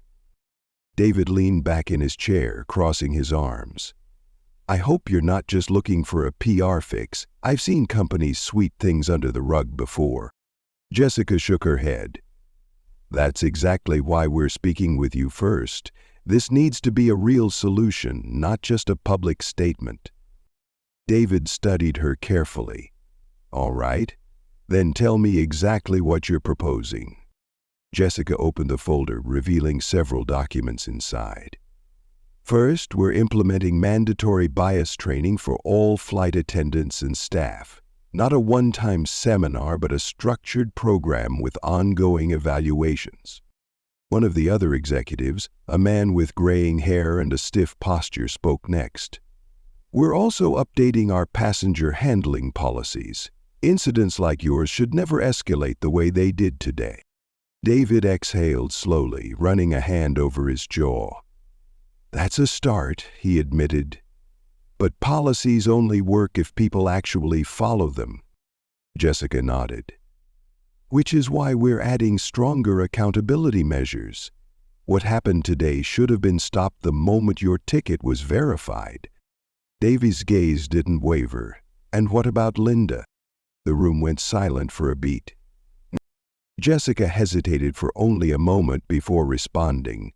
David leaned back in his chair, crossing his arms. I hope you're not just looking for a PR fix. I've seen companies sweep things under the rug before. Jessica shook her head. That's exactly why we're speaking with you first. This needs to be a real solution, not just a public statement. David studied her carefully. All right, then tell me exactly what you're proposing. Jessica opened the folder, revealing several documents inside. First, we're implementing mandatory bias training for all flight attendants and staff. Not a one-time seminar, but a structured program with ongoing evaluations. One of the other executives, a man with graying hair and a stiff posture, spoke next. We're also updating our passenger handling policies. Incidents like yours should never escalate the way they did today. David exhaled slowly, running a hand over his jaw. That's a start, he admitted. But policies only work if people actually follow them. Jessica nodded. Which is why we're adding stronger accountability measures. What happened today should have been stopped the moment your ticket was verified. Davy's gaze didn't waver. And what about Linda? The room went silent for a beat. Jessica hesitated for only a moment before responding.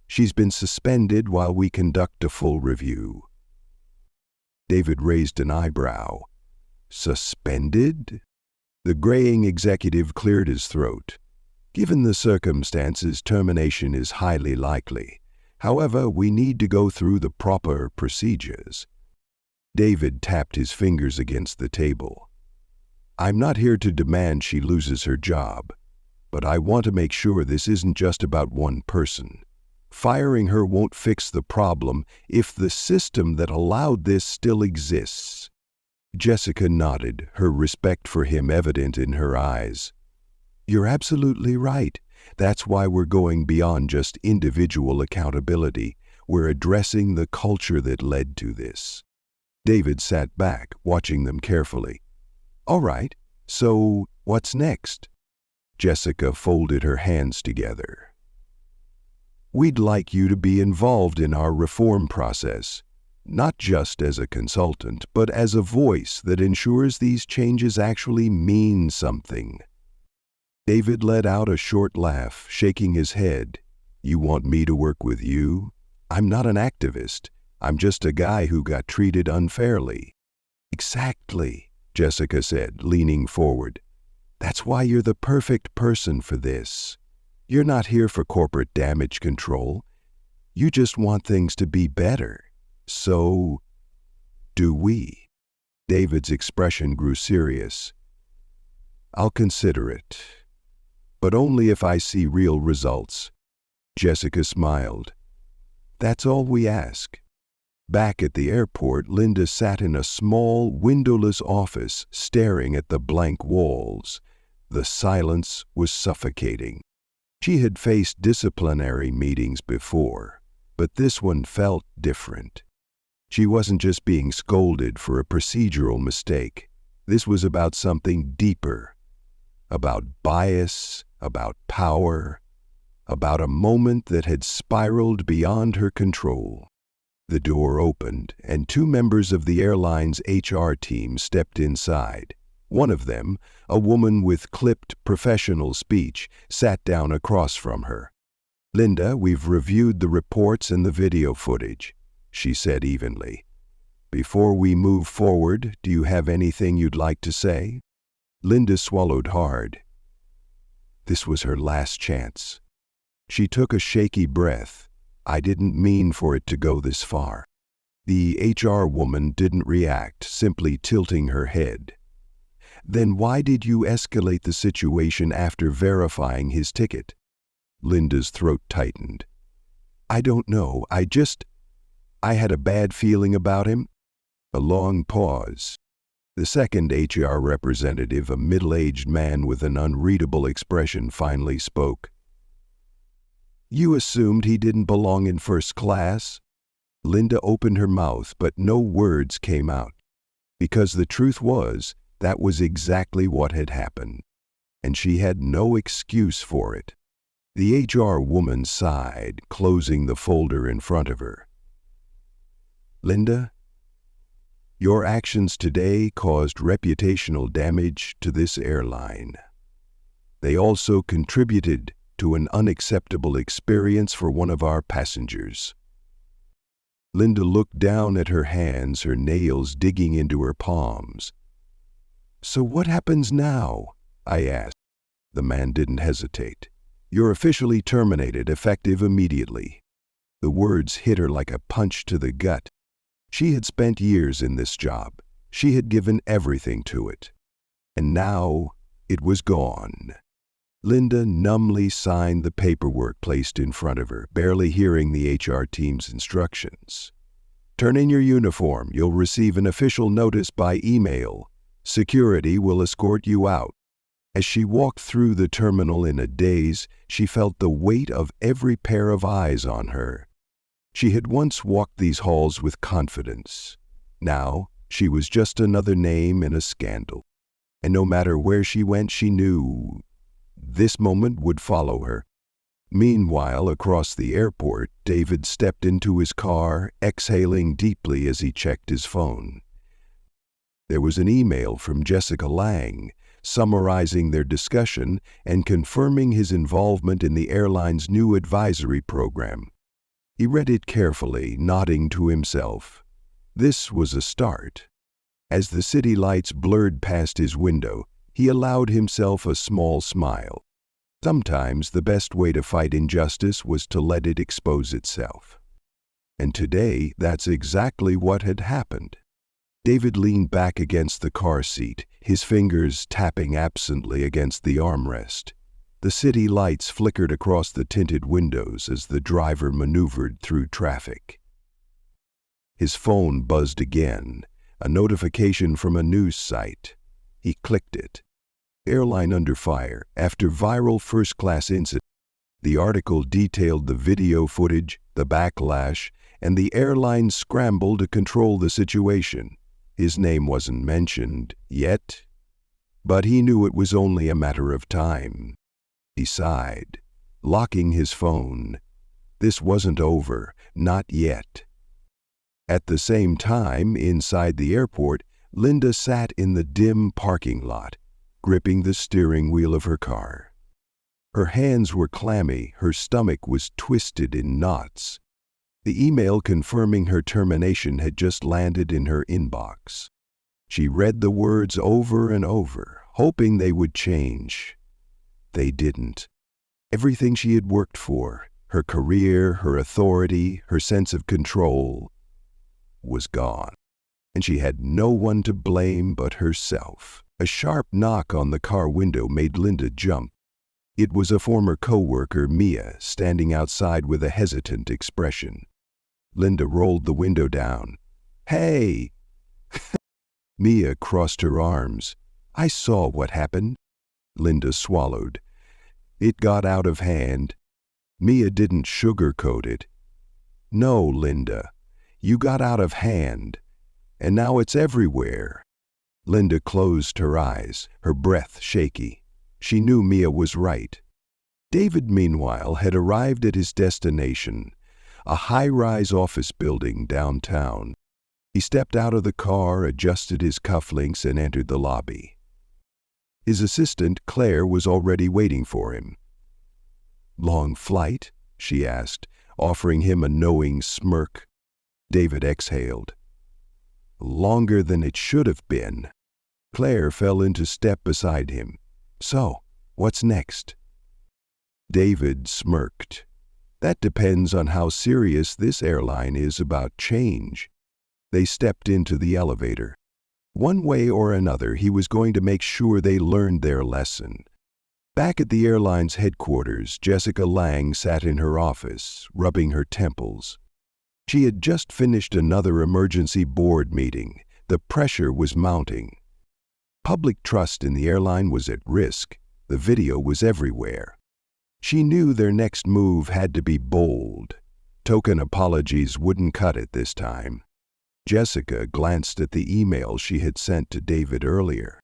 She's been suspended while we conduct a full review. David raised an eyebrow. Suspended? The graying executive cleared his throat. Given the circumstances, termination is highly likely. However, we need to go through the proper procedures. David tapped his fingers against the table. I'm not here to demand she loses her job, but I want to make sure this isn't just about one person. Firing her won't fix the problem if the system that allowed this still exists. Jessica nodded, her respect for him evident in her eyes. You're absolutely right. That's why we're going beyond just individual accountability. We're addressing the culture that led to this. David sat back, watching them carefully. All right, so what's next? Jessica folded her hands together. We'd like you to be involved in our reform process, not just as a consultant, but as a voice that ensures these changes actually mean something. David let out a short laugh, shaking his head. You want me to work with you? I'm not an activist. I'm just a guy who got treated unfairly. Exactly, Jessica said, leaning forward. That's why you're the perfect person for this. You're not here for corporate damage control. You just want things to be better. So, do we? David's expression grew serious. I'll consider it, but only if I see real results. Jessica smiled. That's all we ask. Back at the airport, Linda sat in a small, windowless office, staring at the blank walls. The silence was suffocating. She had faced disciplinary meetings before, but this one felt different. She wasn't just being scolded for a procedural mistake. This was about something deeper, about bias, about power, about a moment that had spiraled beyond her control. The door opened, and two members of the airline's HR team stepped inside. One of them, a woman with clipped professional speech, sat down across from her. Linda, we've reviewed the reports and the video footage, she said evenly. Before we move forward, do you have anything you'd like to say? Linda swallowed hard. This was her last chance. She took a shaky breath. I didn't mean for it to go this far. The HR woman didn't react, simply tilting her head. Then why did you escalate the situation after verifying his ticket? Linda's throat tightened. I don't know. I had a bad feeling about him. A long pause. The second HR representative, a middle-aged man with an unreadable expression, finally spoke. You assumed he didn't belong in first class? Linda opened her mouth, but no words came out. Because the truth was, that was exactly what had happened. And she had no excuse for it. The HR woman sighed, closing the folder in front of her. Linda, your actions today caused reputational damage to this airline. They also contributed to an unacceptable experience for one of our passengers. Linda looked down at her hands, her nails digging into her palms. So what happens now? I asked. The man didn't hesitate. You're officially terminated, effective immediately. The words hit her like a punch to the gut. She had spent years in this job. She had given everything to it. And now it was gone. Linda numbly signed the paperwork placed in front of her, barely hearing the HR team's instructions. Turn in your uniform. You'll receive an official notice by email. Security will escort you out. As she walked through the terminal in a daze, she felt the weight of every pair of eyes on her. She had once walked these halls with confidence. Now, she was just another name in a scandal. And no matter where she went, she knew this moment would follow her. Meanwhile, across the airport, David stepped into his car, exhaling deeply as he checked his phone. There was an email from Jessica Lang, summarizing their discussion and confirming his involvement in the airline's new advisory program. He read it carefully, nodding to himself. This was a start. As the city lights blurred past his window, he allowed himself a small smile. Sometimes the best way to fight injustice was to let it expose itself. And today, that's exactly what had happened. David leaned back against the car seat, his fingers tapping absently against the armrest. The city lights flickered across the tinted windows as the driver maneuvered through traffic. His phone buzzed again, a notification from a news site. He clicked it. Airline under fire after viral first-class incident. The article detailed the video footage, the backlash, and the airline's scramble to control the situation. His name wasn't mentioned yet, but he knew it was only a matter of time. He sighed, locking his phone. This wasn't over, not yet. At the same time, inside the airport, Linda sat in the dim parking lot, gripping the steering wheel of her car. Her hands were clammy, her stomach was twisted in knots. The email confirming her termination had just landed in her inbox. She read the words over and over, hoping they would change. They didn't. Everything she had worked for, her career, her authority, her sense of control, was gone. And she had no one to blame but herself. A sharp knock on the car window made Linda jump. It was a former co-worker, Mia, standing outside with a hesitant expression. Linda rolled the window down. Hey! Mia crossed her arms. I saw what happened. Linda swallowed. It got out of hand. Mia didn't sugarcoat it. No, Linda, you got out of hand, and now it's everywhere. Linda closed her eyes, her breath shaky. She knew Mia was right. David, meanwhile, had arrived at his destination, a high-rise office building downtown. He stepped out of the car, adjusted his cufflinks, and entered the lobby. His assistant, Claire, was already waiting for him. Long flight? she asked, offering him a knowing smirk. David exhaled. Longer than it should have been. Claire fell into step beside him. So, what's next? David smirked. That depends on how serious this airline is about change. They stepped into the elevator. One way or another, he was going to make sure they learned their lesson. Back at the airline's headquarters, Jessica Lange sat in her office, rubbing her temples. She had just finished another emergency board meeting. The pressure was mounting. Public trust in the airline was at risk. The video was everywhere. She knew their next move had to be bold. Token apologies wouldn't cut it this time. Jessica glanced at the email she had sent to David earlier.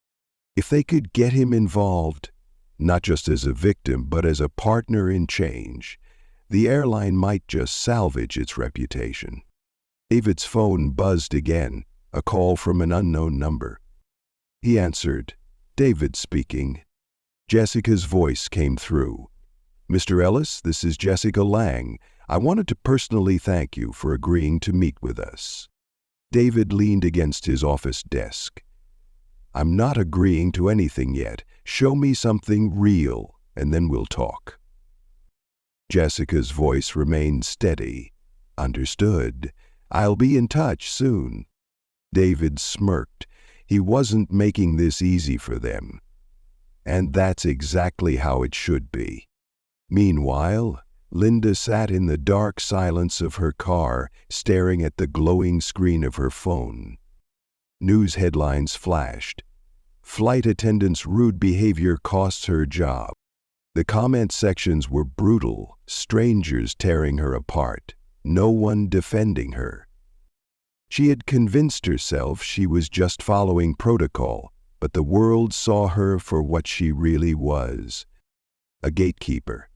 If they could get him involved, not just as a victim but as a partner in change, the airline might just salvage its reputation. David's phone buzzed again, a call from an unknown number. He answered. David speaking. Jessica's voice came through. Mr. Ellis, this is Jessica Lange. I wanted to personally thank you for agreeing to meet with us. David leaned against his office desk. I'm not agreeing to anything yet. Show me something real, and then we'll talk. Jessica's voice remained steady. Understood. I'll be in touch soon. David smirked. He wasn't making this easy for them. And that's exactly how it should be. Meanwhile, Linda sat in the dark silence of her car, staring at the glowing screen of her phone. News headlines flashed. Flight attendant's rude behavior costs her job. The comment sections were brutal, strangers tearing her apart, no one defending her. She had convinced herself she was just following protocol, but the world saw her for what she really was. A gatekeeper.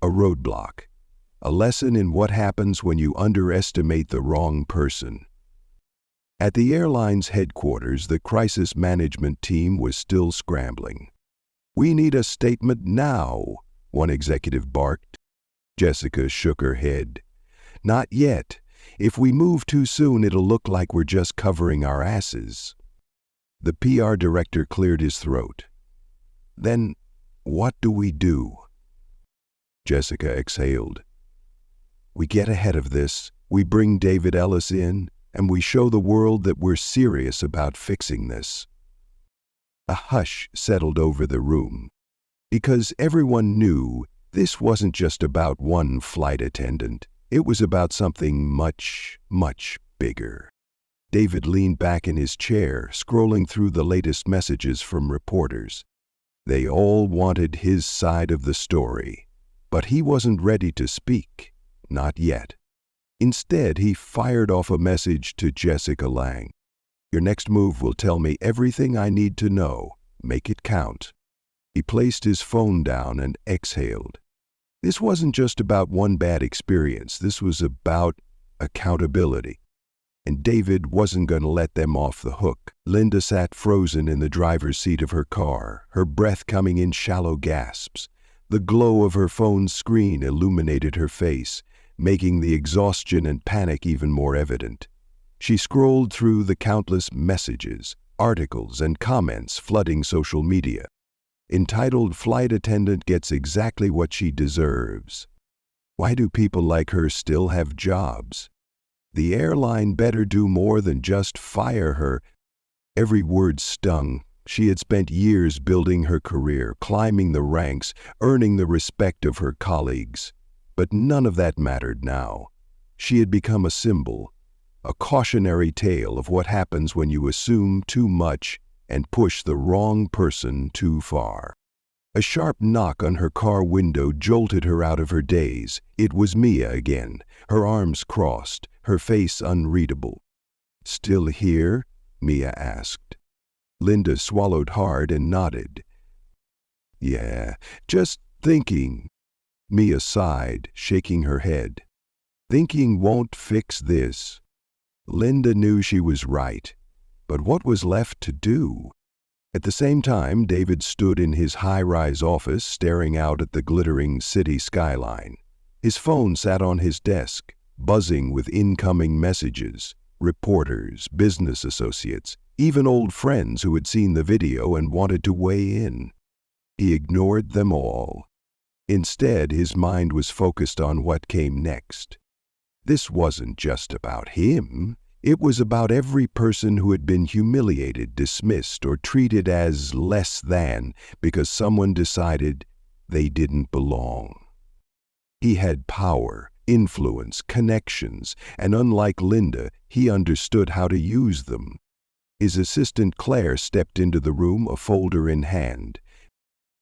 A roadblock. A lesson in what happens when you underestimate the wrong person. At the airline's headquarters, the crisis management team was still scrambling. We need a statement now, one executive barked. Jessica shook her head. Not yet. If we move too soon, it'll look like we're just covering our asses. The PR director cleared his throat. Then, what do we do? Jessica exhaled. We get ahead of this, we bring David Ellis in, and we show the world that we're serious about fixing this. A hush settled over the room, because everyone knew this wasn't just about one flight attendant. It was about something much, much bigger. David leaned back in his chair, scrolling through the latest messages from reporters. They all wanted his side of the story, but he wasn't ready to speak, not yet. Instead, he fired off a message to Jessica Lange. Your next move will tell me everything I need to know. Make it count. He placed his phone down and exhaled. This wasn't just about one bad experience. This was about accountability. And David wasn't going to let them off the hook. Linda sat frozen in the driver's seat of her car, her breath coming in shallow gasps. The glow of her phone's screen illuminated her face, making the exhaustion and panic even more evident. She scrolled through the countless messages, articles, and comments flooding social media. Entitled Flight Attendant Gets Exactly What She Deserves. Why do people like her still have jobs? The airline better do more than just fire her. Every word stung. She had spent years building her career, climbing the ranks, earning the respect of her colleagues. But none of that mattered now. She had become a symbol, a cautionary tale of what happens when you assume too much and push the wrong person too far. A sharp knock on her car window jolted her out of her daze. It was Mia again, her arms crossed, her face unreadable. Still here? Mia asked. Linda swallowed hard and nodded. Yeah, just thinking. Mia sighed, shaking her head. Thinking won't fix this. Linda knew she was right. But what was left to do? At the same time, David stood in his high-rise office staring out at the glittering city skyline. His phone sat on his desk, buzzing with incoming messages, reporters, business associates, even old friends who had seen the video and wanted to weigh in. He ignored them all. Instead, his mind was focused on what came next. This wasn't just about him. It was about every person who had been humiliated, dismissed, or treated as less than because someone decided they didn't belong. He had power, influence, connections, and unlike Linda, he understood how to use them. His assistant Claire stepped into the room, a folder in hand.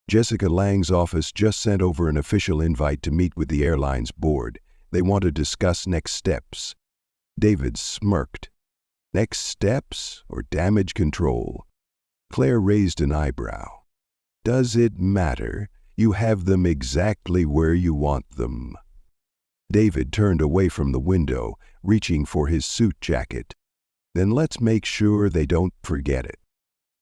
Jessica Lange's office just sent over an official invite to meet with the airline's board. They want to discuss next steps. David smirked. Next steps or damage control? Claire raised an eyebrow. Does it matter? You have them exactly where you want them. David turned away from the window, reaching for his suit jacket. Then let's make sure they don't forget it.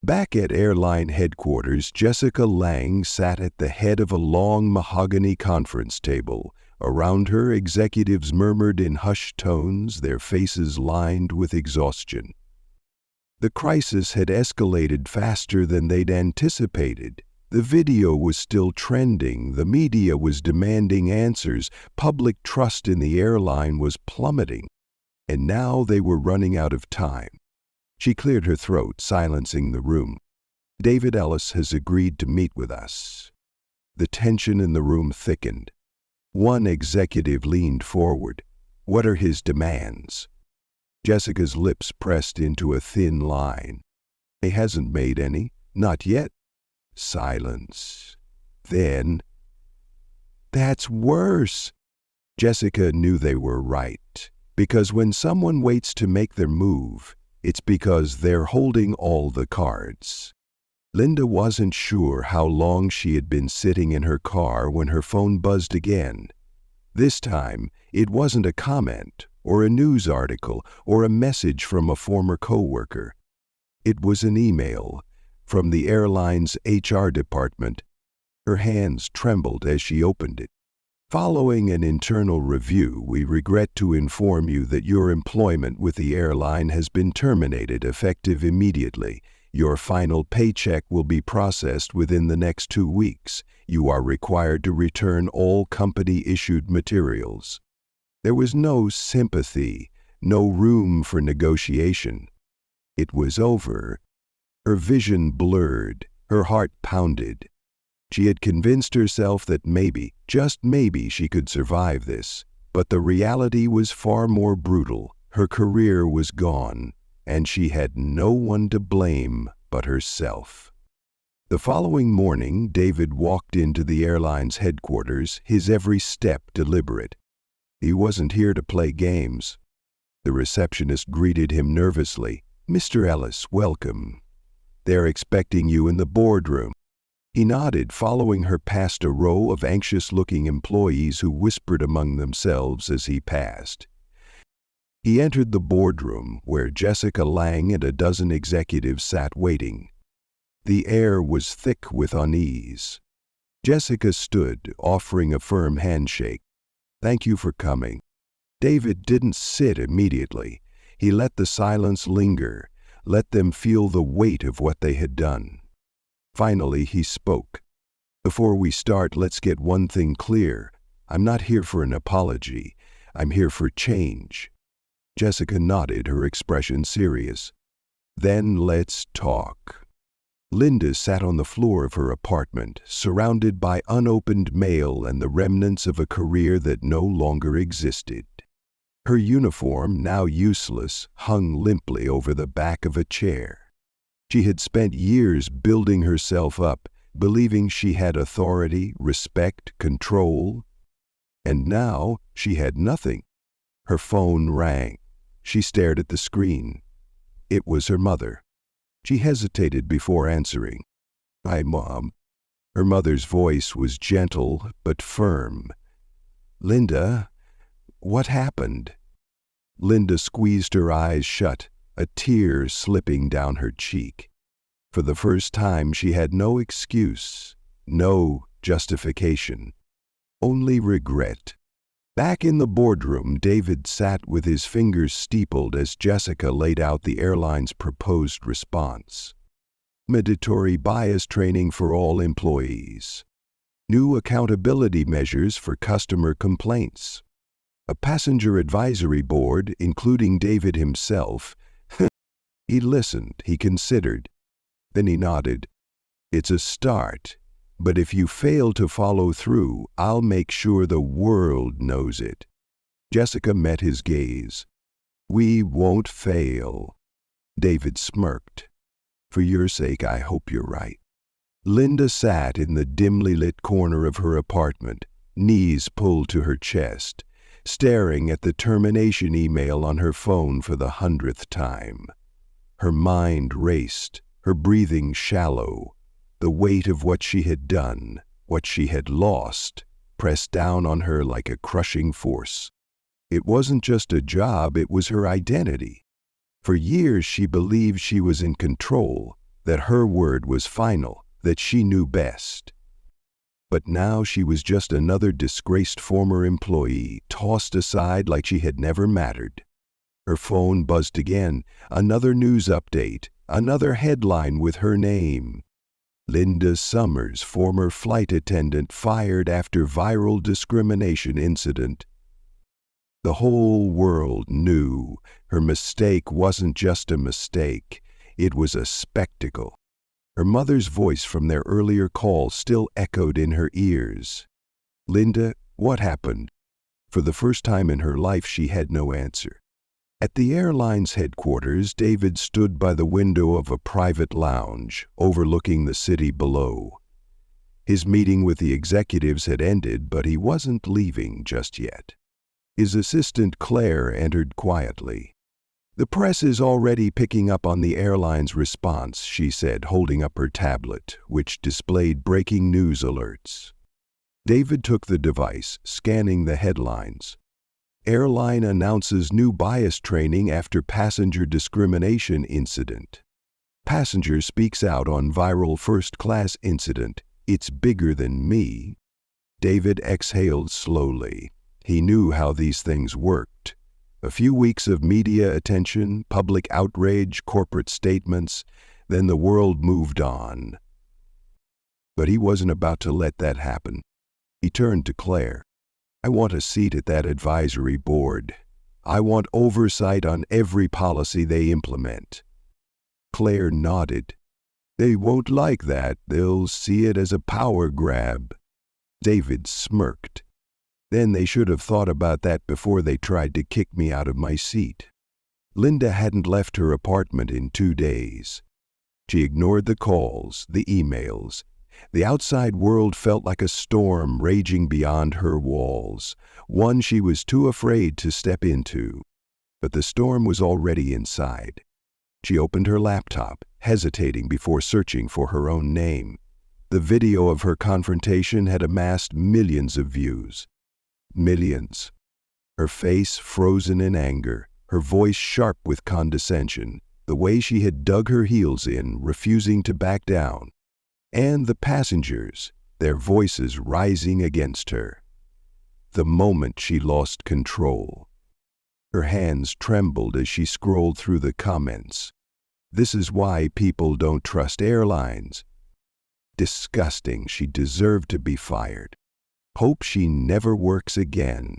Back at airline headquarters, Jessica Lange sat at the head of a long mahogany conference table. Around her, executives murmured in hushed tones, their faces lined with exhaustion. The crisis had escalated faster than they'd anticipated. The video was still trending, the media was demanding answers, public trust in the airline was plummeting, and now they were running out of time. She cleared her throat, silencing the room. David Ellis has agreed to meet with us. The tension in the room thickened. One executive leaned forward. What are his demands? Jessica's lips pressed into a thin line. He hasn't made any, not yet. Silence. Then, that's worse. Jessica knew they were right, because when someone waits to make their move, it's because they're holding all the cards. Linda wasn't sure how long she had been sitting in her car when her phone buzzed again. This time, it wasn't a comment or a news article or a message from a former coworker. It was an email from the airline's HR department. Her hands trembled as she opened it. Following an internal review, we regret to inform you that your employment with the airline has been terminated effective immediately. Your final paycheck will be processed within the next 2 weeks. You are required to return all company-issued materials. There was no sympathy, no room for negotiation. It was over. Her vision blurred, her heart pounded. She had convinced herself that maybe, just maybe, she could survive this. But the reality was far more brutal. Her career was gone, and she had no one to blame but herself. The following morning, David walked into the airline's headquarters, his every step deliberate. He wasn't here to play games. The receptionist greeted him nervously. Mr. Ellis, welcome. They're expecting you in the boardroom. He nodded, following her past a row of anxious-looking employees who whispered among themselves as he passed. He entered the boardroom, where Jessica Lange and a dozen executives sat waiting. The air was thick with unease. Jessica stood, offering a firm handshake. Thank you for coming. David didn't sit immediately. He let the silence linger, let them feel the weight of what they had done. Finally, he spoke. Before we start, let's get one thing clear. I'm not here for an apology. I'm here for change. Jessica nodded, her expression serious. Then let's talk. Linda sat on the floor of her apartment, surrounded by unopened mail and the remnants of a career that no longer existed. Her uniform, now useless, hung limply over the back of a chair. She had spent years building herself up, believing she had authority, respect, control. And now she had nothing. Her phone rang. She stared at the screen. It was her mother. She hesitated before answering. Hi, Mom. Her mother's voice was gentle but firm. Linda, what happened? Linda squeezed her eyes shut, a tear slipping down her cheek. For the first time, she had no excuse, no justification, only regret. Back in the boardroom, David sat with his fingers steepled as Jessica laid out the airline's proposed response. Mandatory bias training for all employees. New accountability measures for customer complaints. A passenger advisory board, including David himself. He listened, he considered. Then he nodded. It's a start, but if you fail to follow through, I'll make sure the world knows it. Jessica met his gaze. We won't fail. David smirked. For your sake, I hope you're right. Linda sat in the dimly lit corner of her apartment, knees pulled to her chest, staring at the termination email on her phone for the 100th time. Her mind raced, her breathing shallow. The weight of what she had done, what she had lost, pressed down on her like a crushing force. It wasn't just a job, it was her identity. For years she believed she was in control, that her word was final, that she knew best. But now she was just another disgraced former employee, tossed aside like she had never mattered. Her phone buzzed again, another news update, another headline with her name. Linda Summers, former flight attendant, fired after viral discrimination incident. The whole world knew her mistake wasn't just a mistake, it was a spectacle. Her mother's voice from their earlier call still echoed in her ears. Linda, what happened? For the first time in her life, she had no answer. At the airline's headquarters, David stood by the window of a private lounge, overlooking the city below. His meeting with the executives had ended, but he wasn't leaving just yet. His assistant Claire entered quietly. The press is already picking up on the airline's response, she said, holding up her tablet, which displayed breaking news alerts. David took the device, scanning the headlines. Airline announces new bias training after passenger discrimination incident. Passenger speaks out on viral first-class incident. It's bigger than me. David exhaled slowly. He knew how these things worked. A few weeks of media attention, public outrage, corporate statements, then the world moved on. But he wasn't about to let that happen. He turned to Claire. I want a seat at that advisory board. I want oversight on every policy they implement. Claire nodded. They won't like that. They'll see it as a power grab. David smirked. Then they should have thought about that before they tried to kick me out of my seat. Linda hadn't left her apartment in 2 days. She ignored the calls, the emails. The outside world felt like a storm raging beyond her walls, one she was too afraid to step into. But the storm was already inside. She opened her laptop, hesitating before searching for her own name. The video of her confrontation had amassed millions of views. Millions. Her face frozen in anger, her voice sharp with condescension, the way she had dug her heels in, refusing to back down. And the passengers, their voices rising against her. The moment she lost control. Her hands trembled as she scrolled through the comments. This is why people don't trust airlines. Disgusting, she deserved to be fired. Hope she never works again.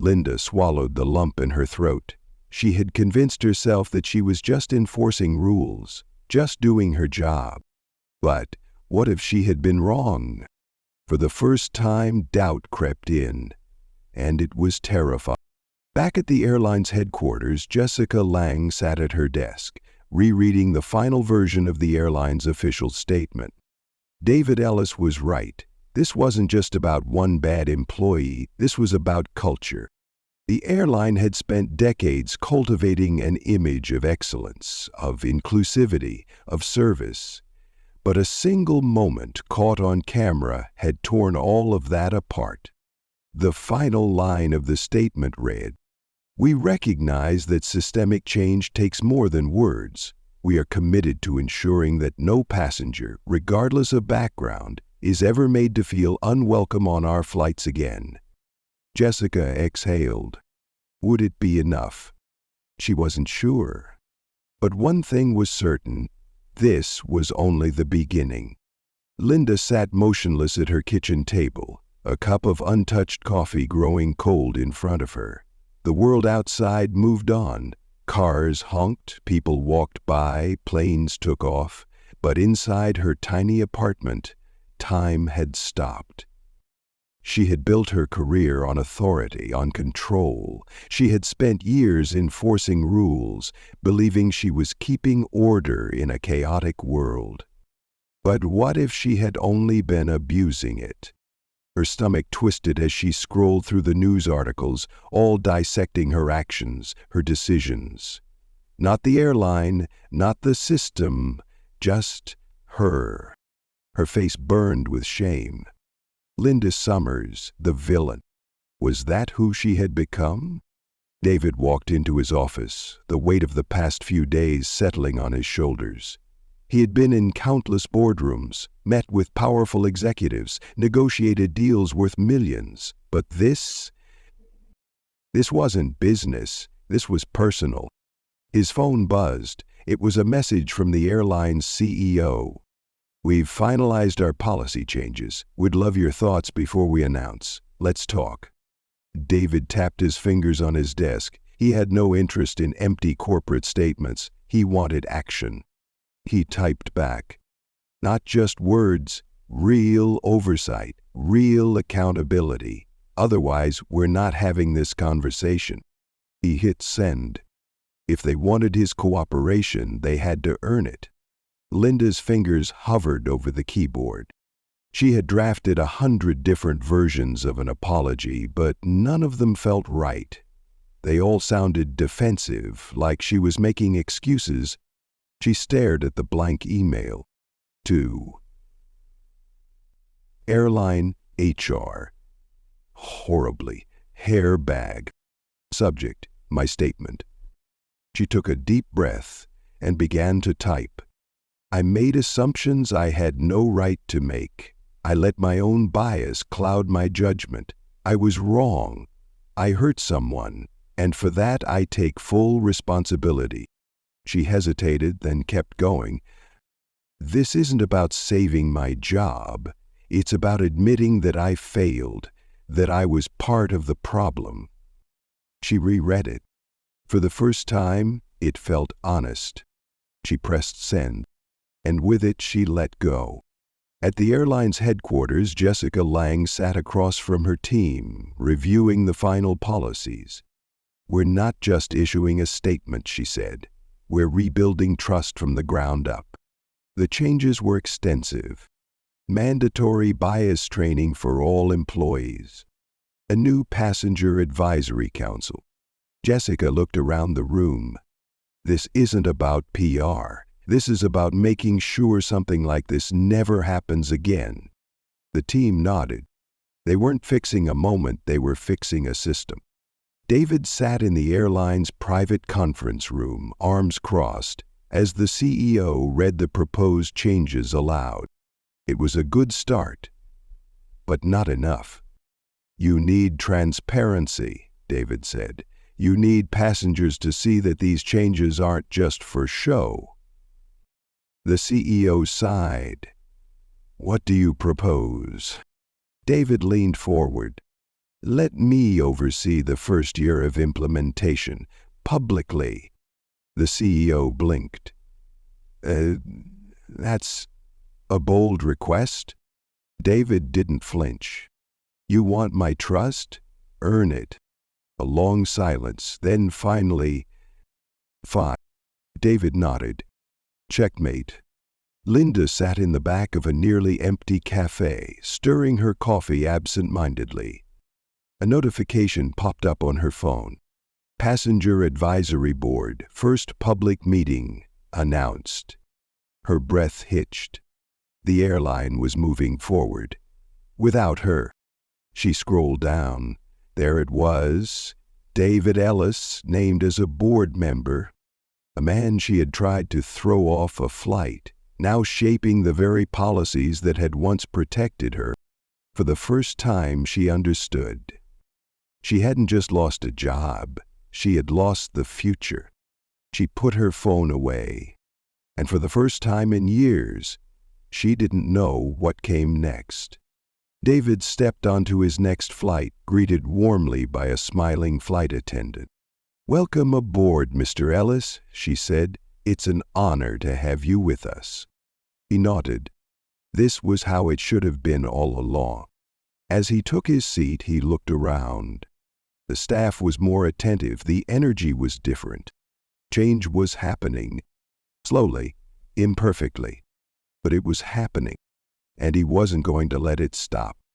Linda swallowed the lump in her throat. She had convinced herself that she was just enforcing rules, just doing her job. But what if she had been wrong? For the first time, doubt crept in, and it was terrifying. Back at the airline's headquarters, Jessica Lang sat at her desk, rereading the final version of the airline's official statement. David Ellis was right. This wasn't just about one bad employee, this was about culture. The airline had spent decades cultivating an image of excellence, of inclusivity, of service. But a single moment caught on camera had torn all of that apart. The final line of the statement read, "We recognize that systemic change takes more than words. We are committed to ensuring that no passenger, regardless of background, is ever made to feel unwelcome on our flights again." Jessica exhaled. Would it be enough? She wasn't sure. But one thing was certain. This was only the beginning. Linda sat motionless at her kitchen table, a cup of untouched coffee growing cold in front of her. The world outside moved on. Cars honked, people walked by, planes took off. But inside her tiny apartment, time had stopped. She had built her career on authority, on control. She had spent years enforcing rules, believing she was keeping order in a chaotic world. But what if she had only been abusing it? Her stomach twisted as she scrolled through the news articles, all dissecting her actions, her decisions. Not the airline, not the system, just her. Her face burned with shame. Linda Summers, the villain. Was that who she had become? David walked into his office, the weight of the past few days settling on his shoulders. He had been in countless boardrooms, met with powerful executives, negotiated deals worth millions. But this wasn't business. This was personal. His phone buzzed. It was a message from the airline's CEO. "We've finalized our policy changes. We'd love your thoughts before we announce. Let's talk." David tapped his fingers on his desk. He had no interest in empty corporate statements. He wanted action. He typed back. Not just words, real oversight, real accountability. Otherwise, we're not having this conversation. He hit send. If they wanted his cooperation, they had to earn it. Linda's fingers hovered over the keyboard. She had drafted 100 different versions of an apology, but none of them felt right. They all sounded defensive, like she was making excuses. She stared at the blank email. To Airline HR. Horribly. Hair bag. Subject, my statement. She took a deep breath and began to type. I made assumptions I had no right to make. I let my own bias cloud my judgment. I was wrong. I hurt someone, and for that I take full responsibility. She hesitated, then kept going. This isn't about saving my job. It's about admitting that I failed, that I was part of the problem. She reread it. For the first time, it felt honest. She pressed send, and with it she let go. At the airline's headquarters, Jessica Lang sat across from her team, reviewing the final policies. We're not just issuing a statement, she said. We're rebuilding trust from the ground up. The changes were extensive. Mandatory bias training for all employees. A new passenger advisory council. Jessica looked around the room. This isn't about PR. This is about making sure something like this never happens again. The team nodded. They weren't fixing a moment, they were fixing a system. David sat in the airline's private conference room, arms crossed, as the CEO read the proposed changes aloud. It was a good start, but not enough. You need transparency, David said. You need passengers to see that these changes aren't just for show. The CEO sighed. What do you propose? David leaned forward. Let me oversee the first year of implementation, publicly. The CEO blinked. That's a bold request? David didn't flinch. You want my trust? Earn it. A long silence, then finally, fine. David nodded. Checkmate. Linda sat in the back of a nearly empty cafe, stirring her coffee absent-mindedly. A notification popped up on her phone. Passenger Advisory Board, first public meeting, announced. Her breath hitched. The airline was moving forward. Without her. She scrolled down. There it was. David Ellis, named as a board member. A man she had tried to throw off a flight, now shaping the very policies that had once protected her. For the first time she understood. She hadn't just lost a job, she had lost the future. She put her phone away, and for the first time in years, she didn't know what came next. David stepped onto his next flight, greeted warmly by a smiling flight attendant. "Welcome aboard, Mr. Ellis," she said. "It's an honor to have you with us." He nodded. This was how it should have been all along. As he took his seat, he looked around. The staff was more attentive, the energy was different. Change was happening, slowly, imperfectly, but it was happening, and he wasn't going to let it stop.